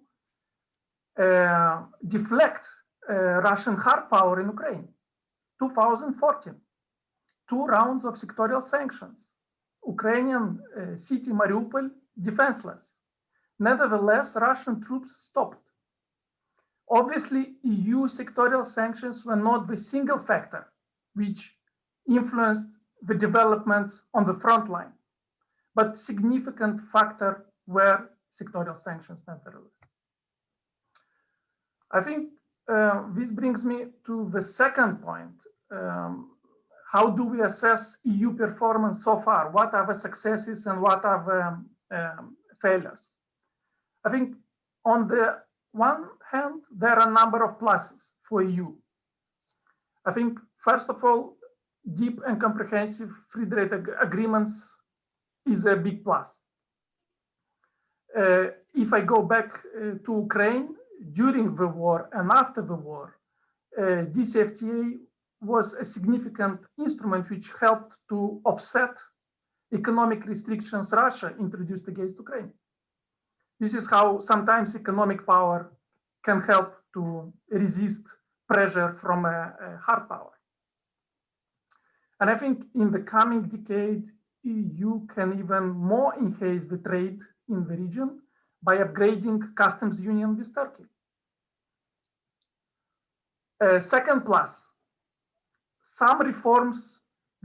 deflect Russian hard power in Ukraine. 2014, 2 rounds of sectorial sanctions. Ukrainian city Mariupol defenseless. Nevertheless, Russian troops stopped. Obviously, EU sectorial sanctions were not the single factor which influenced the developments on the front line, but significant factor were sectorial sanctions nevertheless. I think this brings me to the second point. How do we assess EU performance so far? What are the successes and what are the failures? I think on the one hand, there are a number of pluses for EU. I think, first of all, deep and comprehensive free trade agreements is a big plus. If I go back to Ukraine, during the war and after the war, DCFTA was a significant instrument which helped to offset economic restrictions Russia introduced against Ukraine. This is how sometimes economic power can help to resist pressure from a hard power. And I think in the coming decade, EU can even more enhance the trade in the region by upgrading customs union with Turkey. Second plus, some reforms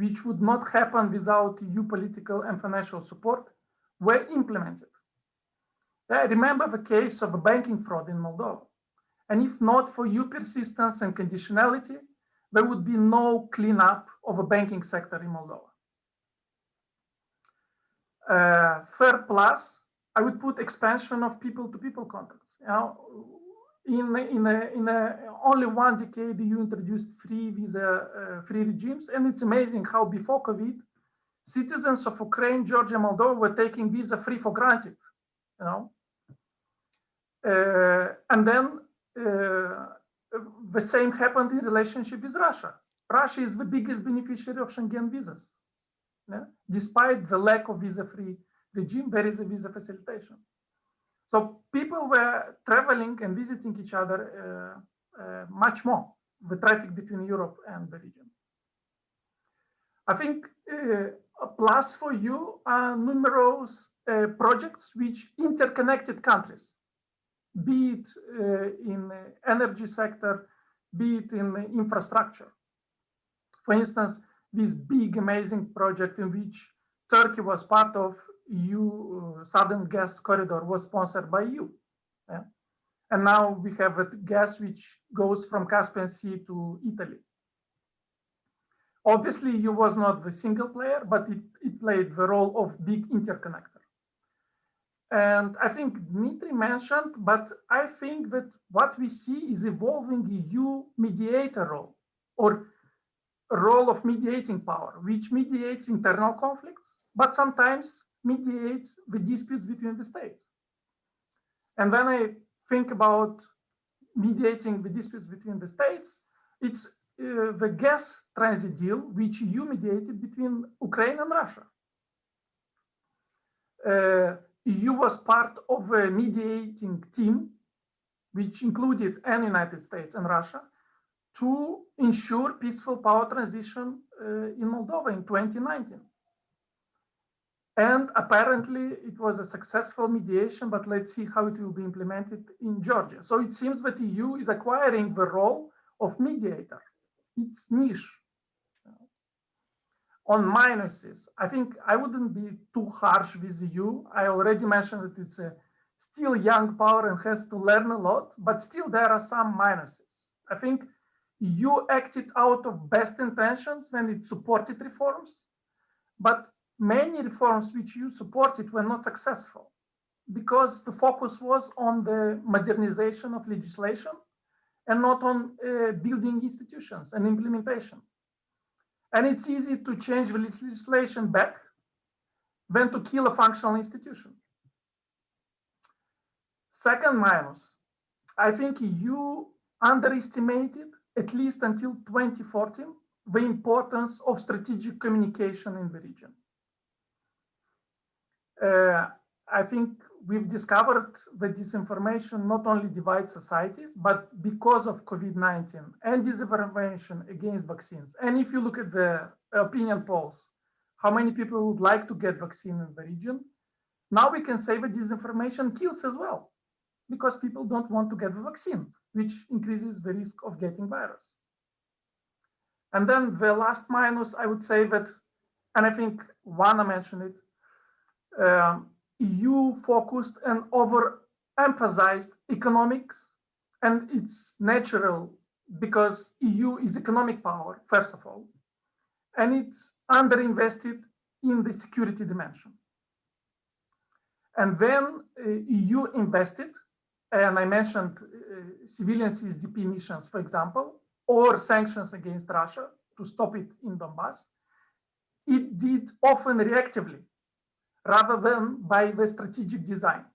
which would not happen without EU political and financial support were implemented. I remember the case of a banking fraud in Moldova. And if not for EU persistence and conditionality, there would be no cleanup of a banking sector in Moldova. Third plus, I would put expansion of people-to-people contacts. You know, in only one decade, the EU introduced free regimes, and it's amazing how before COVID, citizens of Ukraine, Georgia, Moldova were taking visa-free for granted. You know, and then the same happened in relationship with Russia. Russia is the biggest beneficiary of Schengen visas. Yeah? Despite the lack of visa-free regime, there is a visa facilitation. So people were traveling and visiting each other much more, the traffic between Europe and the region. I think a plus for you are numerous projects which interconnected countries, be it in the energy sector, be it in the infrastructure. For instance, this big, amazing project in which Turkey was part of, EU Southern Gas Corridor, was sponsored by EU. Yeah? And now we have a gas which goes from Caspian Sea to Italy. Obviously, EU was not the single player, but it played the role of big interconnector. And I think Dmitry mentioned, but I think that what we see is evolving EU mediator role, or a role of mediating power, which mediates internal conflicts, but sometimes mediates the disputes between the states. And when I think about mediating the disputes between the states, it's the gas transit deal, which EU mediated between Ukraine and Russia. EU was part of a mediating team, which included the United States and Russia, to ensure peaceful power transition in Moldova in 2019. And apparently it was a successful mediation, but let's see how it will be implemented in Georgia. So it seems that the EU is acquiring the role of mediator. It's niche. On minuses, I think I wouldn't be too harsh with the EU. I already mentioned that it's a still young power and has to learn a lot, but still there are some minuses. I think EU acted out of best intentions when it supported reforms, but many reforms which EU supported were not successful because the focus was on the modernization of legislation and not on building institutions and implementation. And it's easy to change the legislation back than to kill a functional institution. Second minus, I think EU underestimated, at least until 2014, the importance of strategic communication in the region. I think we've discovered that disinformation not only divides societies, but because of COVID-19 and disinformation against vaccines. And if you look at the opinion polls, how many people would like to get vaccine in the region? Now we can say that disinformation kills as well, because people don't want to get the vaccine, which increases the risk of getting virus. And then the last minus, I would say that, and I think Oana mentioned it, EU focused and overemphasized economics, and it's natural because EU is economic power, first of all, and it's underinvested in the security dimension. And then EU invested, and I mentioned civilian CSDP missions, for example, or sanctions against Russia to stop it in Donbass. It did often reactively, rather than by the strategic design.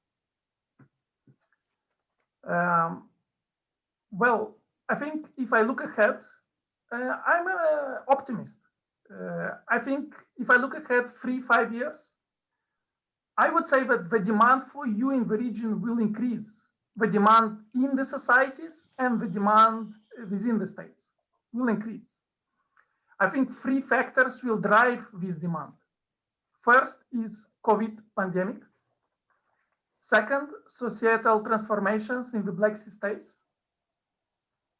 Well, I think if I look ahead, I'm an optimist. I think if I look ahead 3-5 years, I would say that the demand for EU in the region will increase. The demand in the societies and the demand within the states will increase. I think 3 factors will drive this demand. First is COVID pandemic. Second, societal transformations in the Black Sea states.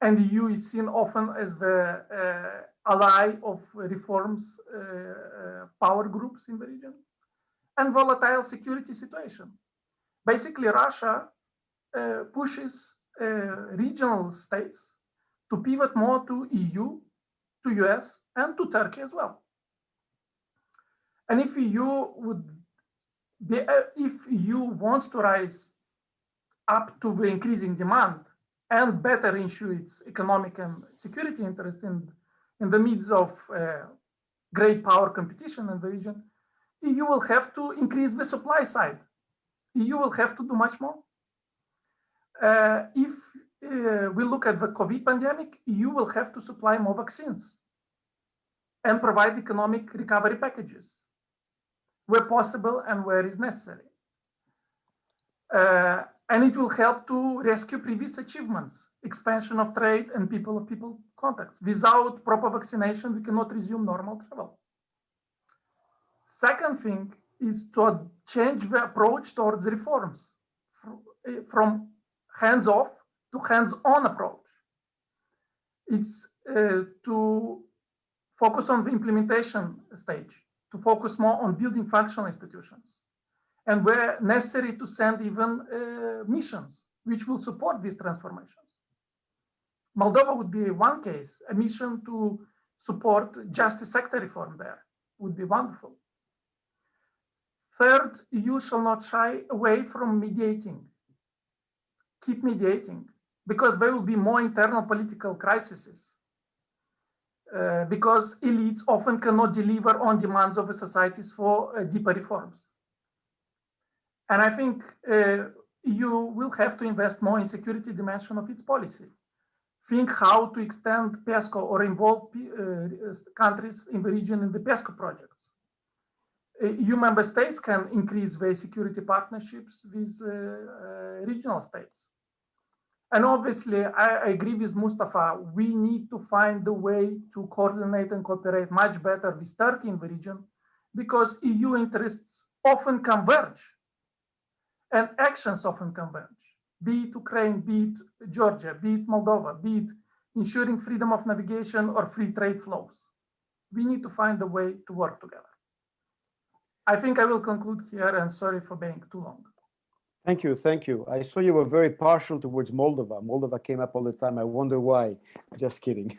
And the EU is seen often as the ally of reforms power groups in the region, and volatile security situation. Basically, Russia pushes regional states to pivot more to EU, to US, and to Turkey as well. And if EU wants to rise up to the increasing demand and better ensure its economic and security interest in the midst of great power competition in the region, EU will have to increase the supply side. EU will have to do much more. If we look at the COVID pandemic, EU will have to supply more vaccines and provide economic recovery packages where possible and where is necessary. And it will help to rescue previous achievements, expansion of trade and people-of-people contacts. Without proper vaccination, we cannot resume normal travel. Second thing is to change the approach towards reforms from hands-off to hands-on approach. It's to focus on the implementation stage, to focus more on building functional institutions, and where necessary to send even missions which will support these transformations. Moldova would be one case, a mission to support justice sector reform there would be wonderful. Third, EU shall not shy away from mediating. Keep mediating, because there will be more internal political crises, because elites often cannot deliver on demands of the societies for deeper reforms. And I think EU will have to invest more in security dimension of its policy. Think how to extend PESCO or involve countries in the region in the PESCO projects. EU member states can increase their security partnerships with regional states. And obviously, I agree with Mustafa, we need to find a way to coordinate and cooperate much better with Turkey in the region, because EU interests often converge and actions often converge, be it Ukraine, be it Georgia, be it Moldova, be it ensuring freedom of navigation or free trade flows. We need to find a way to work together. I think I will conclude here, and sorry for being too long. Thank you, thank you. I saw you were very partial towards Moldova. Moldova came up all the time. I wonder why. Just kidding.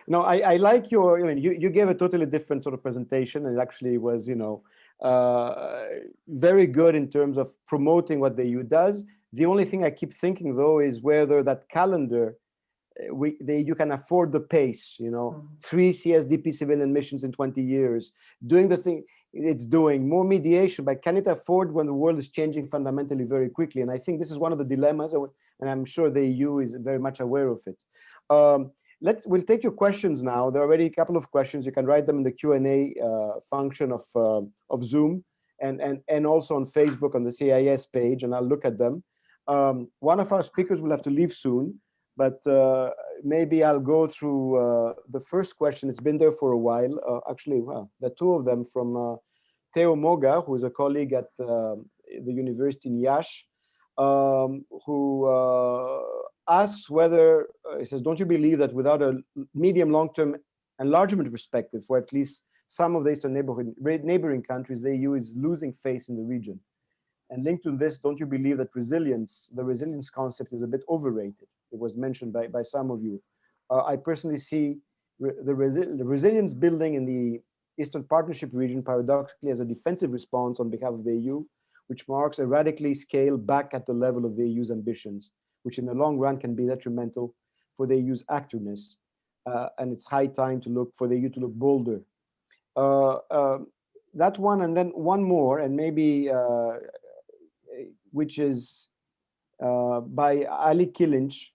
No, I like your, you gave a totally different sort of presentation, and it actually was, very good in terms of promoting what the EU does. The only thing I keep thinking though is whether that calendar, you can afford the pace, 3 CSDP civilian missions in 20 years, doing the thing it's doing, more mediation, but can it afford when the world is changing fundamentally very quickly? And I think this is one of the dilemmas, and I'm sure the EU is very much aware of it. We'll take your questions now. There are already a couple of questions. You can write them in the Q&A function of Zoom, and also on Facebook on the CIES page, and I'll look at them. One of our speakers will have to leave soon, but maybe I'll go through the first question. It's been there for a while. Actually, well, the two of them from Theo Moga, who is a colleague at the university in Iași, who asks whether, he says, don't you believe that without a medium long-term enlargement perspective for at least some of the Eastern neighboring countries, the EU is losing face in the region? And linked to this, don't you believe that the resilience concept is a bit overrated? It was mentioned by some of you. I personally see the resilience building in the Eastern Partnership region paradoxically as a defensive response on behalf of the EU, which marks a radically scale back at the level of the EU's ambitions, which in the long run can be detrimental for the EU's activeness. And it's high time for the EU to look bolder. That one, and then one more, and maybe which is by Ali Kilinch.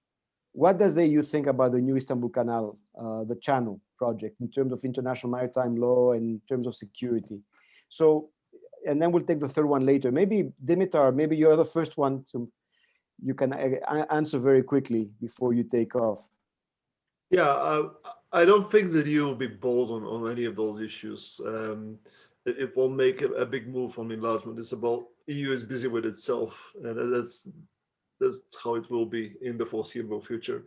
What does the EU think about the new Istanbul Canal, the Channel project, in terms of international maritime law and in terms of security? So, and then we'll take the third one later. Maybe Dimitar, maybe you're the first one you can answer very quickly before you take off. Yeah, I don't think that you will be bold on any of those issues. It won't make a big move on enlargement. It's about EU is busy with itself, and that's how it will be in the foreseeable future.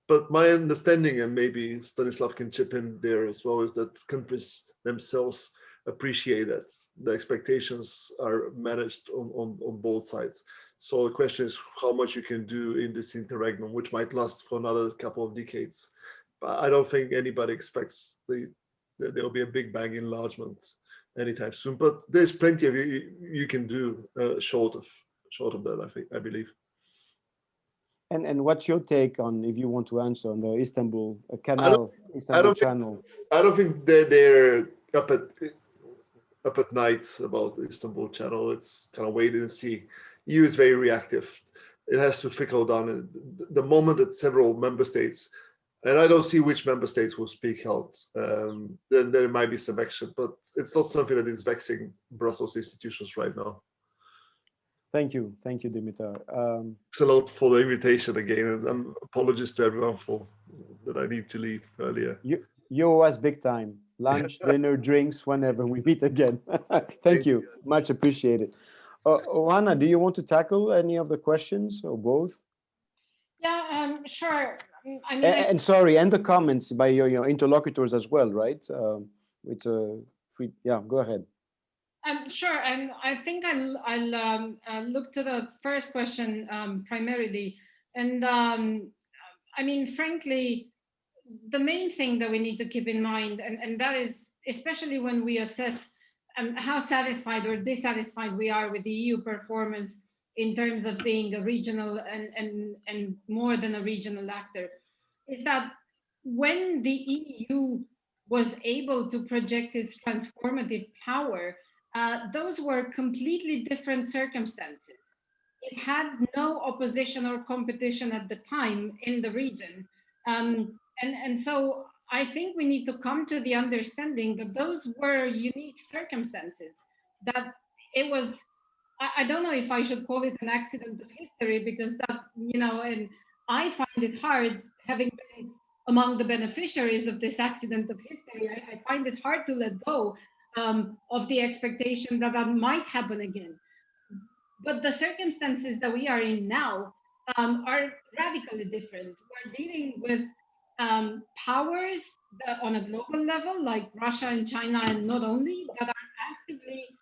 But my understanding, and maybe Stanislav can chip in there as well, is that countries themselves appreciate that the expectations are managed on both sides. So the question is how much you can do in this interregnum, which might last for another couple of decades. But I don't think anybody expects that there will be a big bang enlargement anytime soon. But there's plenty of you can do short of that, I believe. And what's your take on, if you want to answer, on the Istanbul canal, Istanbul channel? I don't think they're up at night about the Istanbul channel. It's kind of wait and see. EU is very reactive. It has to trickle down. And the moment that several member states, and I don't see which member states will speak out, then there might be some action, but it's not something that is vexing Brussels institutions right now. Thank you, Dimitar. Thanks a lot for the invitation again, and apologies to everyone for that I need to leave earlier. You owe us big time. Lunch, dinner, drinks, whenever we meet again. Thank you, much appreciated. Oana, do you want to tackle any of the questions or both? Yeah, sure. I mean, and sorry, and the comments by your interlocutors as well, right? It's free. Yeah, go ahead. Sure, and I think I'll look to the first question primarily, and I mean, frankly, the main thing that we need to keep in mind, and that is especially when we assess how satisfied or dissatisfied we are with the EU performance in terms of being a regional and more than a regional actor, is that when the EU was able to project its transformative power, those were completely different circumstances. It had no opposition or competition at the time in the region. And so I think we need to come to the understanding that those were unique circumstances, that it was, I don't know if I should call it an accident of history, because that, and I find it hard, having been among the beneficiaries of this accident of history, I find it hard to let go of the expectation that that might happen again. But the circumstances that we are in now are radically different. We're dealing with powers that on a global level, like Russia and China, and not only, that are actively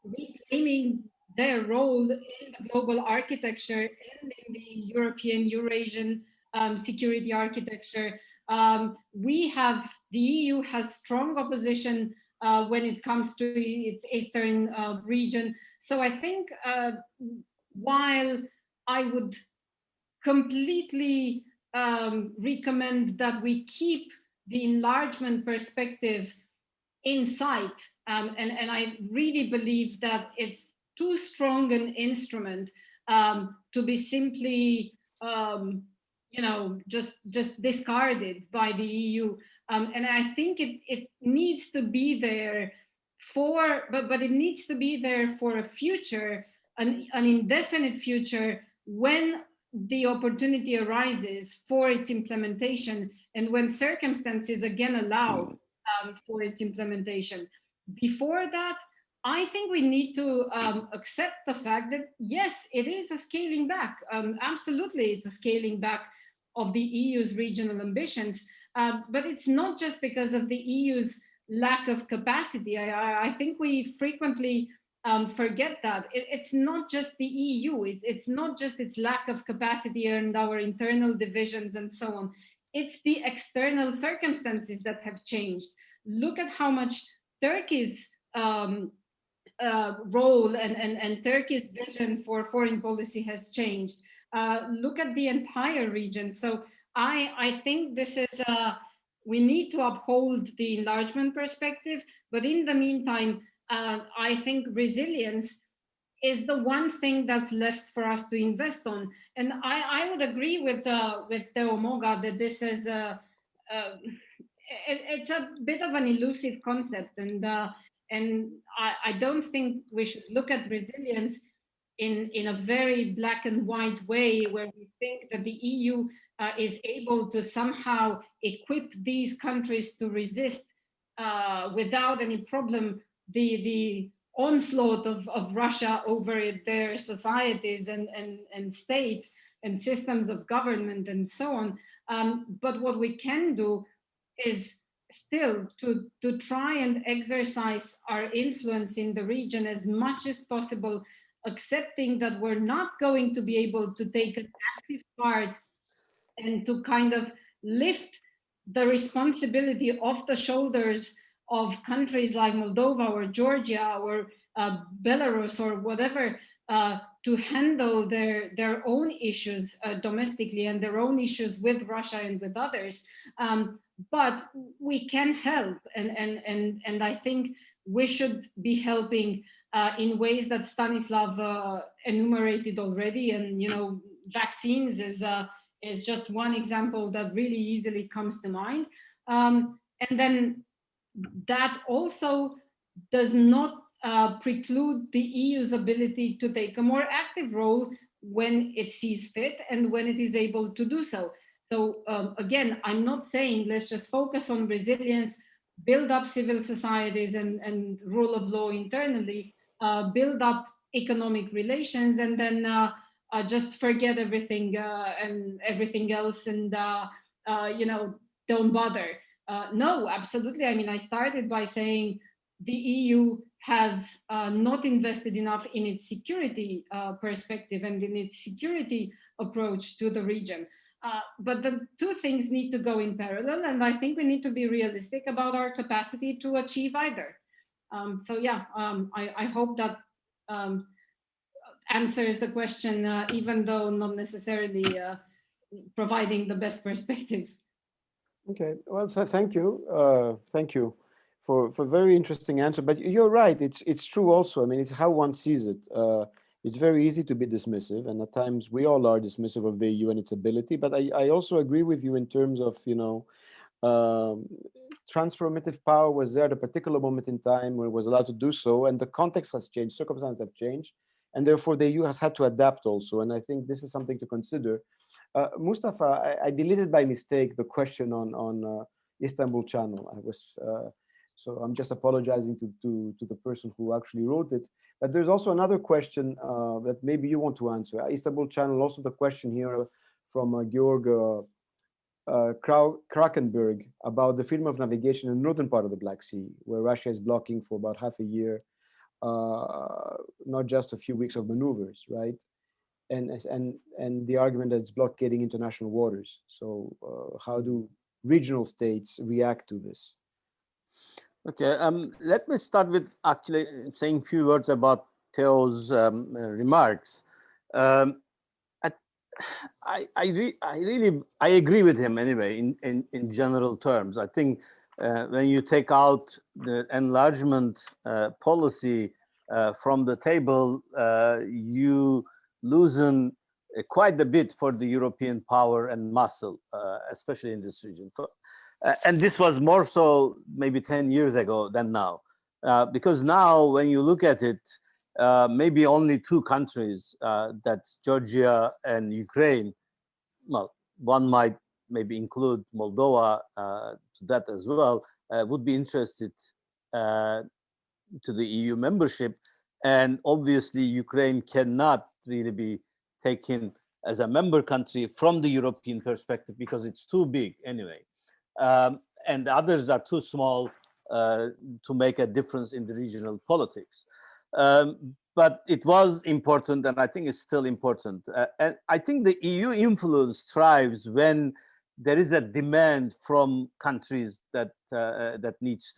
reclaiming their role in the global architecture and in the European, Eurasian security architecture. The EU has strong opposition when it comes to its eastern region. So I think while I would completely recommend that we keep the enlargement perspective in sight, and I really believe that it's too strong an instrument to be simply just discarded by the EU. And I think it needs to be there but it needs to be there for a future, an indefinite future, when the opportunity arises for its implementation and when circumstances again allow for its implementation. Before that, I think we need to accept the fact that, yes, it is a scaling back. Absolutely, it's a scaling back of the EU's regional ambitions, but it's not just because of the EU's lack of capacity. I think we frequently forget that. It's not just the EU, it's not just its lack of capacity and our internal divisions and so on. It's the external circumstances that have changed. Look at how much Turkey's role and Turkey's vision for foreign policy has changed. Look at the entire region. So I think this is, we need to uphold the enlargement perspective, but in the meantime, I think resilience is the one thing that's left for us to invest on. And I would agree with Teo Moga that this is it's a bit of an elusive concept, and I don't think we should look at resilience in a very black and white way, where we think that the EU is able to somehow equip these countries to resist without any problem the onslaught of Russia over their societies and states. and systems of government and so on. But what we can do is still to try and exercise our influence in the region as much as possible, accepting that we're not going to be able to take an active part and to kind of lift the responsibility off the shoulders of countries like Moldova or Georgia or Belarus or whatever, to handle their own issues domestically and their own issues with Russia and with others. But we can help, and I think we should be helping in ways that Stanislav enumerated already. And vaccines is just one example that really easily comes to mind. And then that also does not preclude the EU's ability to take a more active role when it sees fit and when it is able to do so. So again, I'm not saying let's just focus on resilience, build up civil societies and rule of law internally, build up economic relations, and then just forget everything and everything else, and don't bother. No, absolutely. I mean, I started by saying the EU has not invested enough in its security perspective and in its security approach to the region. But the two things need to go in parallel, and I think we need to be realistic about our capacity to achieve either. So yeah, I hope that answers the question, even though not necessarily providing the best perspective. Okay, well, thank you. Thank you for very interesting answer. But you're right, it's true also. I mean, it's how one sees it. It's very easy to be dismissive, and at times we all are dismissive of the EU and its ability. But I also agree with you in terms of, transformative power was there at a particular moment in time when it was allowed to do so, and the context has changed, circumstances have changed, and therefore the EU has had to adapt also. And I think this is something to consider. Mustafa, I deleted by mistake the question on Istanbul Channel. So I'm just apologizing to the person who actually wrote it. But there's also another question that maybe you want to answer. Istanbul Channel, also the question here from Georg Krakenberg about the freedom of navigation in the northern part of the Black Sea, where Russia is blocking for about half a year, not just a few weeks of maneuvers, right? And the argument that it's blockading international waters. So how do regional states react to this? Okay, let me start with actually saying a few words about Theo's remarks. I agree with him anyway in general terms. I think when you take out the enlargement policy from the table, you loosen quite a bit for the European power and muscle, especially in this region. And this was more so maybe 10 years ago than now. Because now when you look at it, maybe only two countries, that's Georgia and Ukraine. Well, one might maybe include Moldova to that as well, would be interested to the EU membership. And obviously Ukraine cannot really be taken as a member country from the European perspective because it's too big anyway. And the others are too small to make a difference in the regional politics. But it was important, and I think it's still important. And I think the EU influence thrives when there is a demand from countries that needs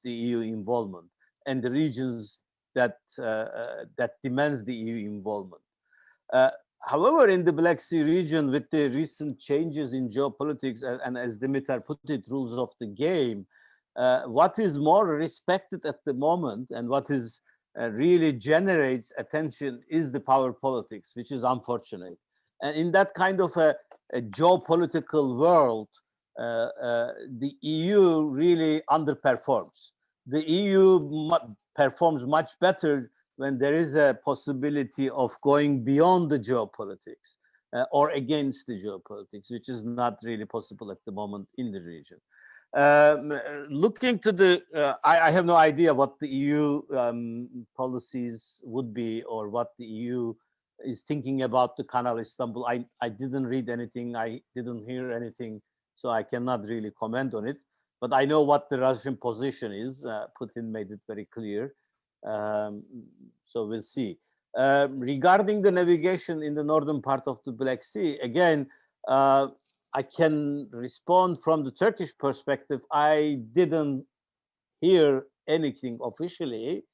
the EU involvement, and the regions that demands the EU involvement. However, in the Black Sea region, with the recent changes in geopolitics, and as Dimitar put it, rules of the game, what is more respected at the moment and what is really generates attention is the power politics, which is unfortunate. And in that kind of a geopolitical world, the EU really underperforms. The EU performs much better when there is a possibility of going beyond the geopolitics or against the geopolitics, which is not really possible at the moment in the region. Looking to the, I have no idea what the EU policies would be or what the EU is thinking about the Canal Istanbul. I didn't read anything, I didn't hear anything, so I cannot really comment on it. But I know what the Russian position is. Putin made it very clear. So we'll see. Regarding the navigation in the northern part of the Black Sea, again, I can respond from the Turkish perspective. I didn't hear anything officially,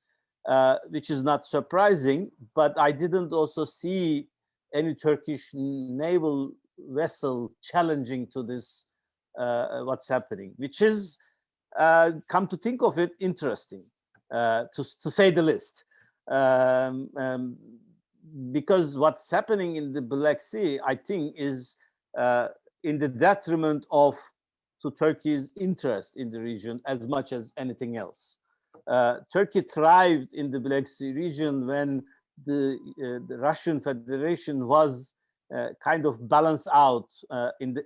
which is not surprising, but I didn't also see any Turkish naval vessel challenging to this, what's happening, which is, come to think of it, interesting, to say the least. Because what's happening in the Black Sea, I think, is in the detriment to Turkey's interest in the region as much as anything else. Turkey thrived in the Black Sea region when the Russian Federation was kind of balanced out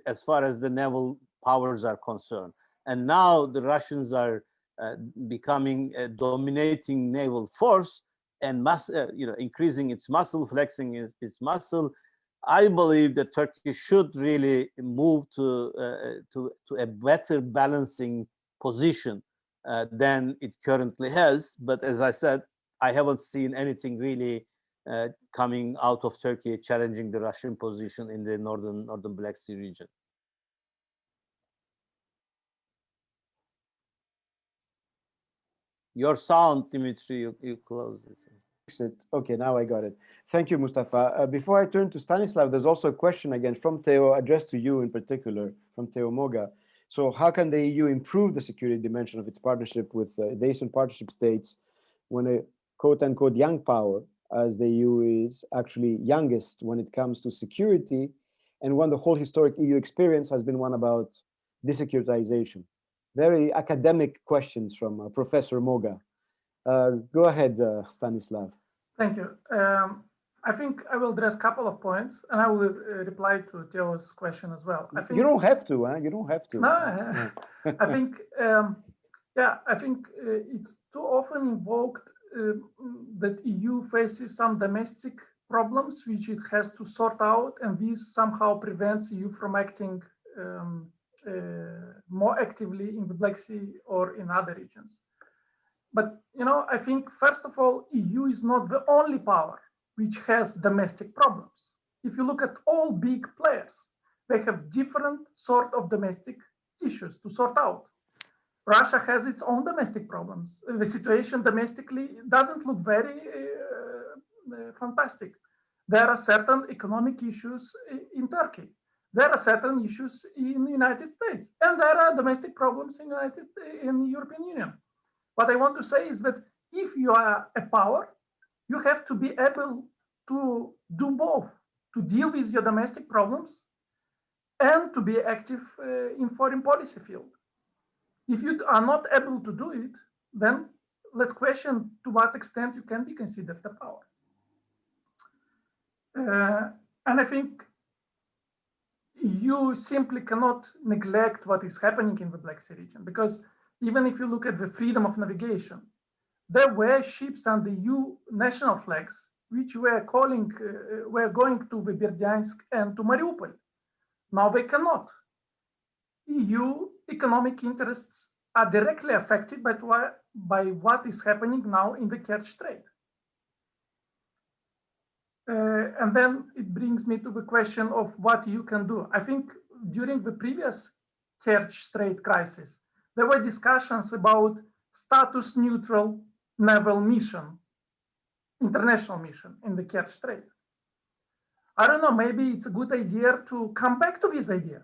as far as the naval powers are concerned. And now the Russians are becoming a dominating naval force and increasing its muscle, flexing its muscle. I believe that Turkey should really move to a better balancing position than it currently has. But as I said, I haven't seen anything really coming out of Turkey challenging the Russian position in the northern Black Sea region. Your sound, Dimitri, you close this. Okay, now I got it. Thank you, Mustafa. Before I turn to Stanislav, there's also a question again from Theo, addressed to you in particular, from Theo Moga. So how can the EU improve the security dimension of its partnership with the Eastern Partnership states when a quote-unquote young power, as the EU is, actually youngest when it comes to security, and when the whole historic EU experience has been one about desecuritization? Very academic questions from Professor Moga. Go ahead, Stanislav. Thank you. I think I will address a couple of points, and I will reply to Theo's question as well. I think you don't have to, huh? You don't have to. No, I think, I think it's too often invoked that EU faces some domestic problems which it has to sort out, and this somehow prevents EU from acting more actively in the Black Sea or in other regions. But, I think, first of all, EU is not the only power which has domestic problems. If you look at all big players, they have different sort of domestic issues to sort out. Russia has its own domestic problems. The situation domestically doesn't look very fantastic. There are certain economic issues in Turkey. There are certain issues in the United States, and there are domestic problems in the European Union. What I want to say is that if you are a power, you have to be able to do both, to deal with your domestic problems and to be active in foreign policy field. If you are not able to do it, then let's question to what extent you can be considered a power. And I think you simply cannot neglect what is happening in the Black Sea region, because even if you look at the freedom of navigation, there were ships under EU national flags which were going to the Berdyansk and to Mariupol. Now they cannot. EU economic interests are directly affected by what is happening now in the Kerch Strait. And then it brings me to the question of what you can do. I think during the previous Kerch Strait crisis, there were discussions about status neutral naval mission, international mission in the Kerch Strait. I don't know, maybe it's a good idea to come back to this idea.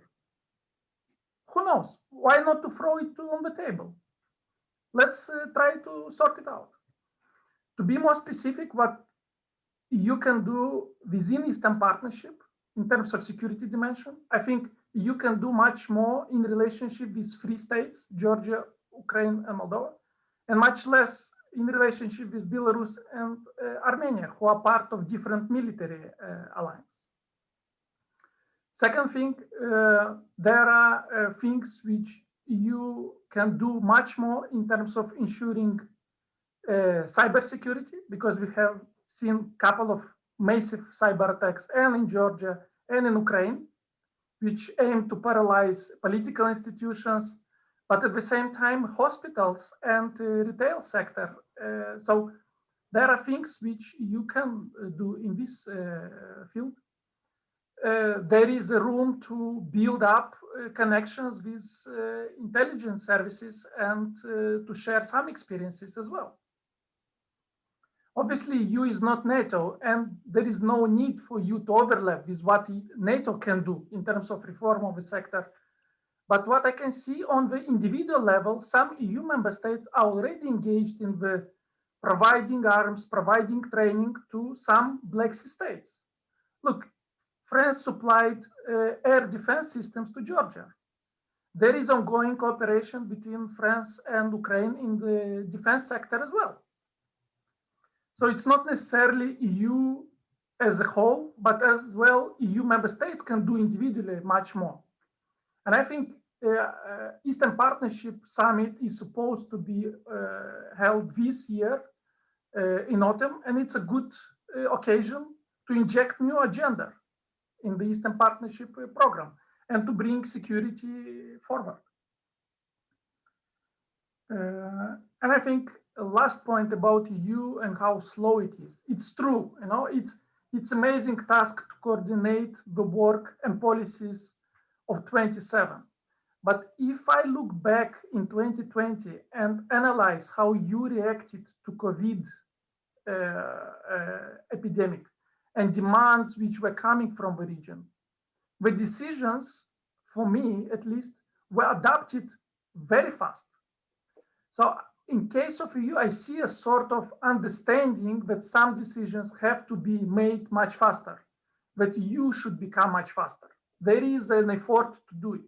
Who knows? Why not to throw it on the table? Let's try to sort it out. To be more specific, what you can do within Eastern Partnership in terms of security dimension, I think you can do much more in relationship with three states, Georgia, Ukraine, and Moldova, and much less in relationship with Belarus and Armenia, who are part of different military alliance. Second thing, there are things which you can do much more in terms of ensuring cybersecurity, because we have seen a couple of massive cyber attacks and in Georgia and in Ukraine, which aim to paralyze political institutions, but at the same time, hospitals and retail sector. So there are things which you can do in this field. There is a room to build up connections with intelligence services and to share some experiences as well. Obviously, EU is not NATO, and there is no need for you to overlap with what NATO can do in terms of reform of the sector. But what I can see on the individual level, some EU member states are already engaged in the providing arms, providing training to some Black Sea states. Look, France supplied air defense systems to Georgia. There is ongoing cooperation between France and Ukraine in the defense sector as well. So it's not necessarily EU as a whole, but as well, EU member states can do individually much more. And I think Eastern Partnership Summit is supposed to be held this year in autumn, and it's a good occasion to inject new agenda in the Eastern Partnership program and to bring security forward. And I think a last point about EU and how slow it is. It's true, you know, it's amazing task to coordinate the work and policies of 27. But if I look back in 2020 and analyze how you reacted to COVID epidemic and demands which were coming from the region, the decisions, for me at least, were adapted very fast. So in case of EU, I see a sort of understanding that some decisions have to be made much faster, that EU should become much faster. There is an effort to do it.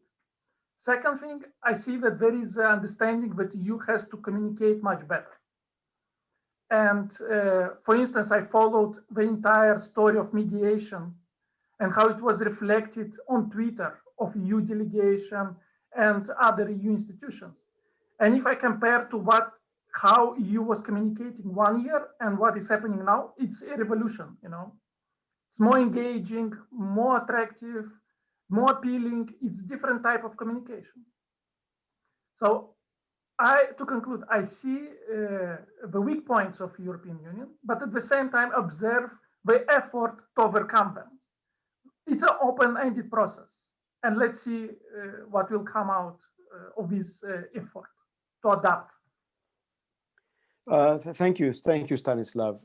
Second thing, I see that there is an understanding that EU has to communicate much better. And for instance, I followed the entire story of mediation and how it was reflected on Twitter of EU delegation and other EU institutions. And if I compare to how EU was communicating 1 year and what is happening now, it's a revolution, you know. It's more engaging, more attractive, more appealing. It's different type of communication. So to conclude, I see the weak points of European Union, but at the same time observe the effort to overcome them. It's an open-ended process, and let's see what will come out of this effort to adapt. Thank you, Stanislav,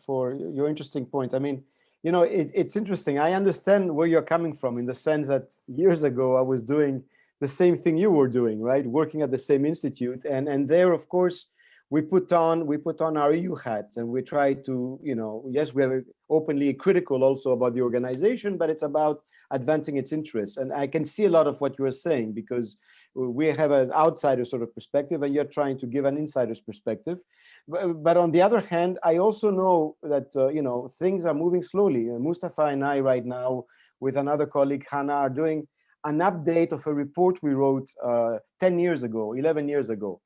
for your interesting point. I mean, you know, it's interesting. I understand where you're coming from in the sense that years ago I was doing the same thing you were doing, right? Working at the same institute, and there, of course, we put on our EU hats, and we try to, you know, yes, we are openly critical also about the organization, but it's about advancing its interests. And I can see a lot of what you are saying, because we have an outsider sort of perspective, and you're trying to give an insider's perspective. But on the other hand, I also know that you know, things are moving slowly. Mustafa and I right now, with another colleague, Hannah, are doing an update of a report we wrote 10 years ago, 11 years ago,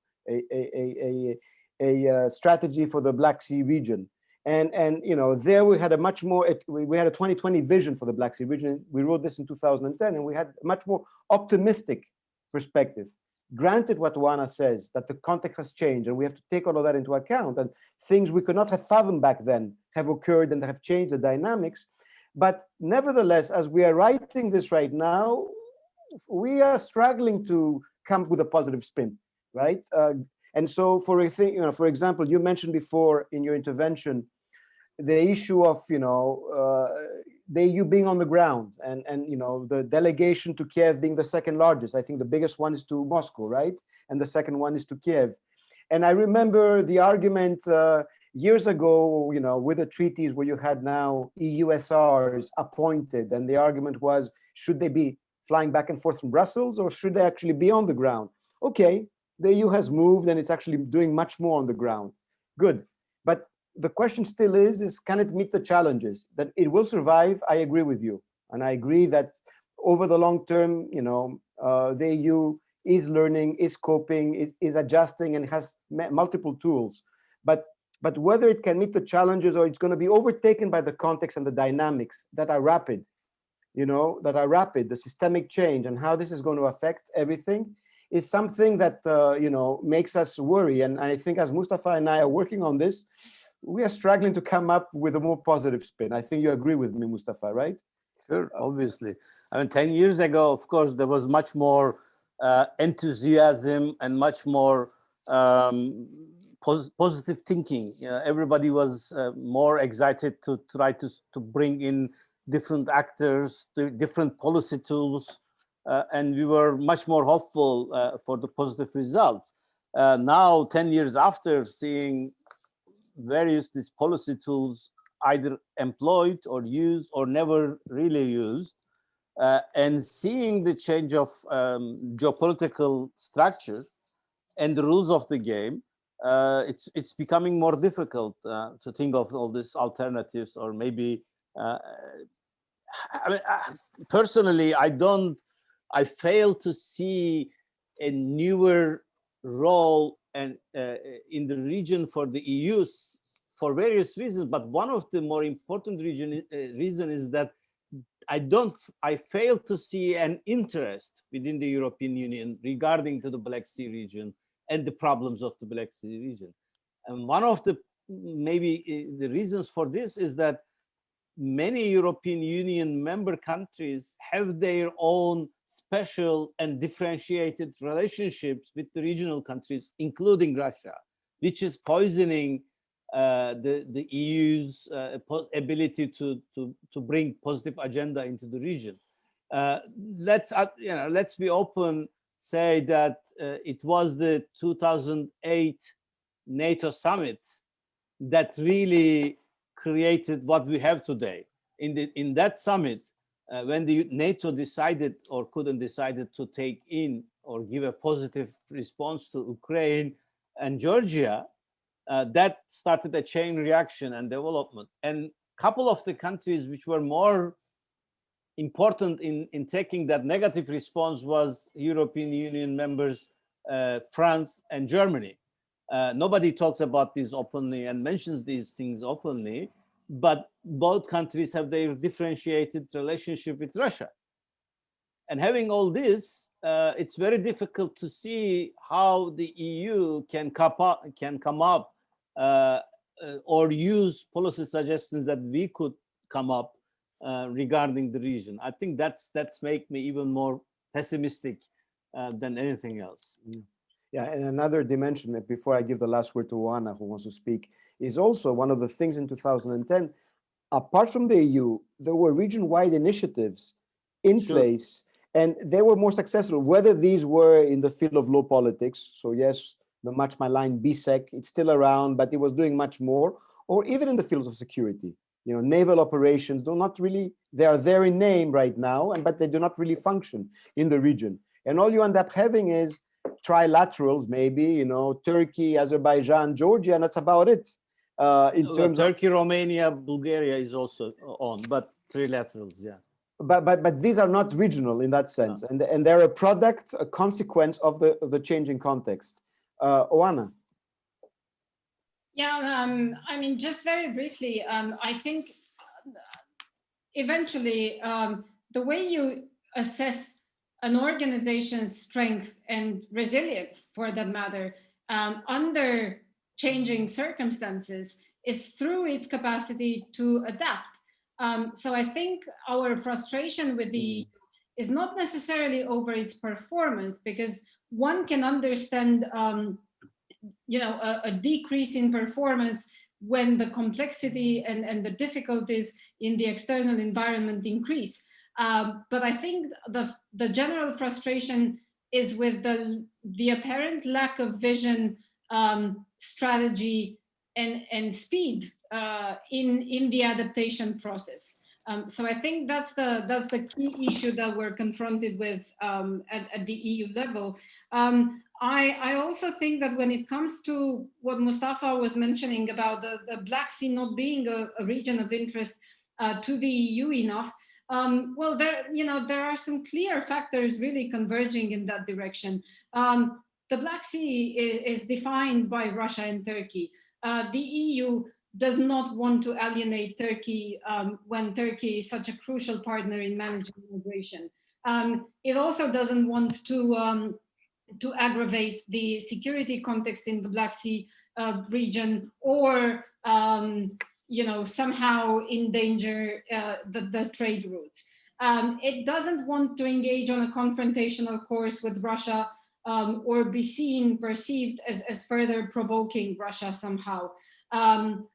a strategy for the Black Sea region. And you know, there we had a much more, we had a 2020 vision for the Black Sea region. We wrote this in 2010, and we had a much more optimistic perspective. Granted what Oana says, that the context has changed, and we have to take all of that into account, and things we could not have fathomed back then have occurred and have changed the dynamics. But nevertheless, as we are writing this right now, we are struggling to come up with a positive spin, right? And so for example, you mentioned before in your intervention, the issue of, you know, the EU being on the ground, and you know, the delegation to Kiev being the second largest. I think the biggest one is to Moscow, right? And the second one is to Kiev. And I remember the argument years ago, you know, with the treaties where you had now EUSRs appointed, and the argument was, should they be flying back and forth from Brussels, or should they actually be on the ground? Okay, the EU has moved, and it's actually doing much more on the ground. Good. But the question still is can it meet the challenges? That it will survive, I agree with you. And I agree that over the long term, you know, the EU is learning, is coping, is adjusting, and has multiple tools. But but whether it can meet the challenges or it's going to be overtaken by the context and the dynamics that are rapid, the systemic change and how this is going to affect everything is something that, makes us worry. And I think as Mustafa and I are working on this, we are struggling to come up with a more positive spin. I think you agree with me, Mustafa, right? Sure, obviously. I mean, 10 years ago, of course, there was much more enthusiasm and much more positive thinking. Everybody was more excited to try to bring in different actors, different policy tools, and we were much more hopeful for the positive results. Now, 10 years after, seeing these policy tools either employed or used or never really used, and seeing the change of geopolitical structure and the rules of the game, it's becoming more difficult to think of all these alternatives, or maybe personally, I fail to see a newer role and in the region for the EU for various reasons. But one of the more important reason is that I fail to see an interest within the European Union regarding to the Black Sea region and the problems of the Black Sea region. And one of the the reasons for this is that many European Union member countries have their own special and differentiated relationships with the regional countries, including Russia, which is poisoning the EU's ability to bring positive agenda into the region. Let's be open. Say that it was the 2008 NATO summit that really created what we have today. In that summit, when the NATO decided or couldn't decided to take in or give a positive response to Ukraine and Georgia, that started a chain reaction and development. And a couple of the countries which were more important in taking that negative response was European Union members, France and Germany. Nobody talks about this openly and mentions these things openly, but both countries have their differentiated relationship with Russia. And having all this, it's very difficult to see how the EU can come up or use policy suggestions that we could come up regarding the region. I think that's make me even more pessimistic than anything else. Yeah, and another dimension, before I give the last word to Oana, who wants to speak, is also one of the things in 2010, apart from the EU, there were region-wide initiatives in place, and they were more successful, whether these were in the field of law politics. So yes, the Match My Line BSEC, it's still around, but it was doing much more, or even in the fields of security. Naval operations they are there in name right now, but they do not really function in the region. And all you end up having is trilaterals, maybe, Turkey, Azerbaijan, Georgia, and that's about it. In terms Turkey, Romania, Bulgaria is also on, but trilaterals, yeah. But these are not regional in that sense, no. and they're a consequence of the changing context. Oana. Yeah, I mean, just very briefly, I think eventually the way you assess an organization's strength and resilience, for that matter, under changing circumstances is through its capacity to adapt. So I think our frustration with the EU is not necessarily over its performance, because one can understand a decrease in performance when the complexity and the difficulties in the external environment increase. But I think the general frustration is with the apparent lack of vision, strategy, and speed in the adaptation process. So I think that's the key issue that we're confronted with at the EU level. I also think that when it comes to what Mustafa was mentioning about the Black Sea not being a region of interest to the EU enough, well, there are some clear factors really converging in that direction. The Black Sea is defined by Russia and Turkey. the EU does not want to alienate Turkey when Turkey is such a crucial partner in managing migration. It also doesn't want to aggravate the security context in the Black Sea region, or somehow endanger the trade routes. It doesn't want to engage on a confrontational course with Russia, or be perceived as further provoking Russia somehow.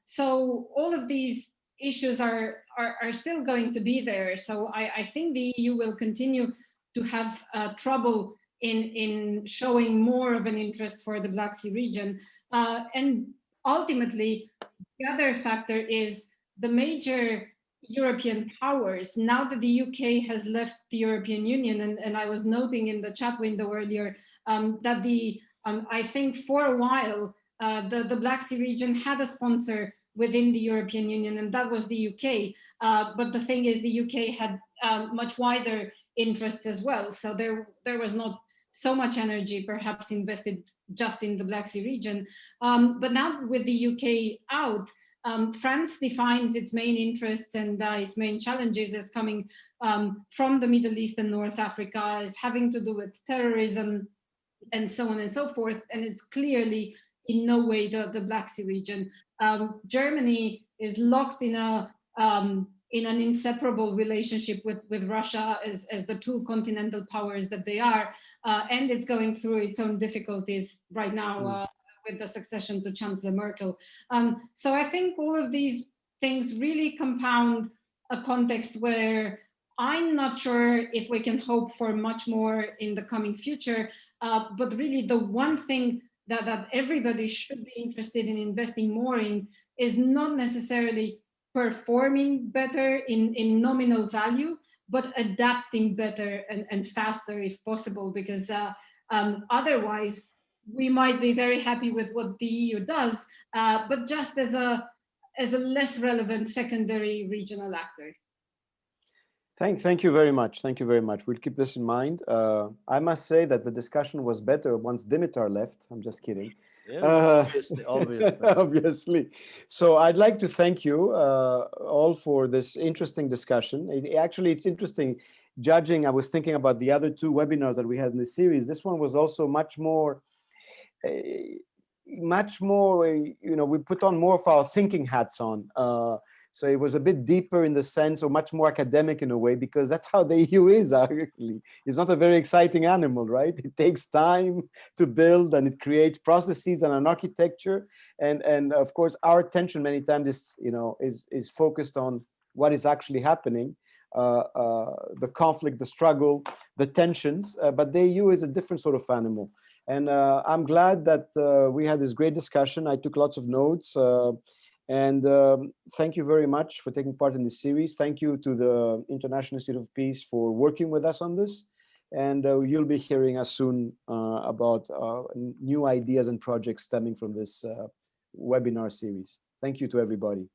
So all of these issues are still going to be there. So I think the EU will continue to have trouble in showing more of an interest for the Black Sea region. And ultimately, the other factor is the major European powers. Now that the UK has left the European Union, and I was noting in the chat window earlier that I think for a while, the Black Sea region had a sponsor within the European Union, and that was the UK. But the thing is, the UK had much wider interests as well. So there was not so much energy perhaps invested just in the Black Sea region. But now with the UK out, France defines its main interests and its main challenges as coming from the Middle East and North Africa, as having to do with terrorism and so on and so forth. And it's clearly in no way the Black Sea region. Germany is locked in an inseparable relationship with Russia as the two continental powers that they are, and it's going through its own difficulties right now with the succession to Chancellor Merkel. So I think all of these things really compound a context where I'm not sure if we can hope for much more in the coming future, but really the one thing that everybody should be interested in investing more in is not necessarily performing better in nominal value, but adapting better and faster if possible, because otherwise we might be very happy with what the EU does, but just as a less relevant secondary regional actor. Thank you very much. Thank you very much. We'll keep this in mind. I must say that the discussion was better once Dimitar left. I'm just kidding. Yeah, obviously. Obviously. So I'd like to thank you all for this interesting discussion. Actually, it's interesting judging. I was thinking about the other two webinars that we had in the series. This one was also much more, we put on more of our thinking hats on. So it was a bit deeper in the sense, or much more academic in a way, because that's how the EU is actually. It's not a very exciting animal, right? It takes time to build, and it creates processes and an architecture. And of course, our attention many times is focused on what is actually happening, the conflict, the struggle, the tensions. But the EU is a different sort of animal. And I'm glad that we had this great discussion. I took lots of notes. And thank you very much for taking part in this series. Thank you to the International Institute of Peace for working with us on this. And you'll be hearing us soon about new ideas and projects stemming from this webinar series. Thank you to everybody.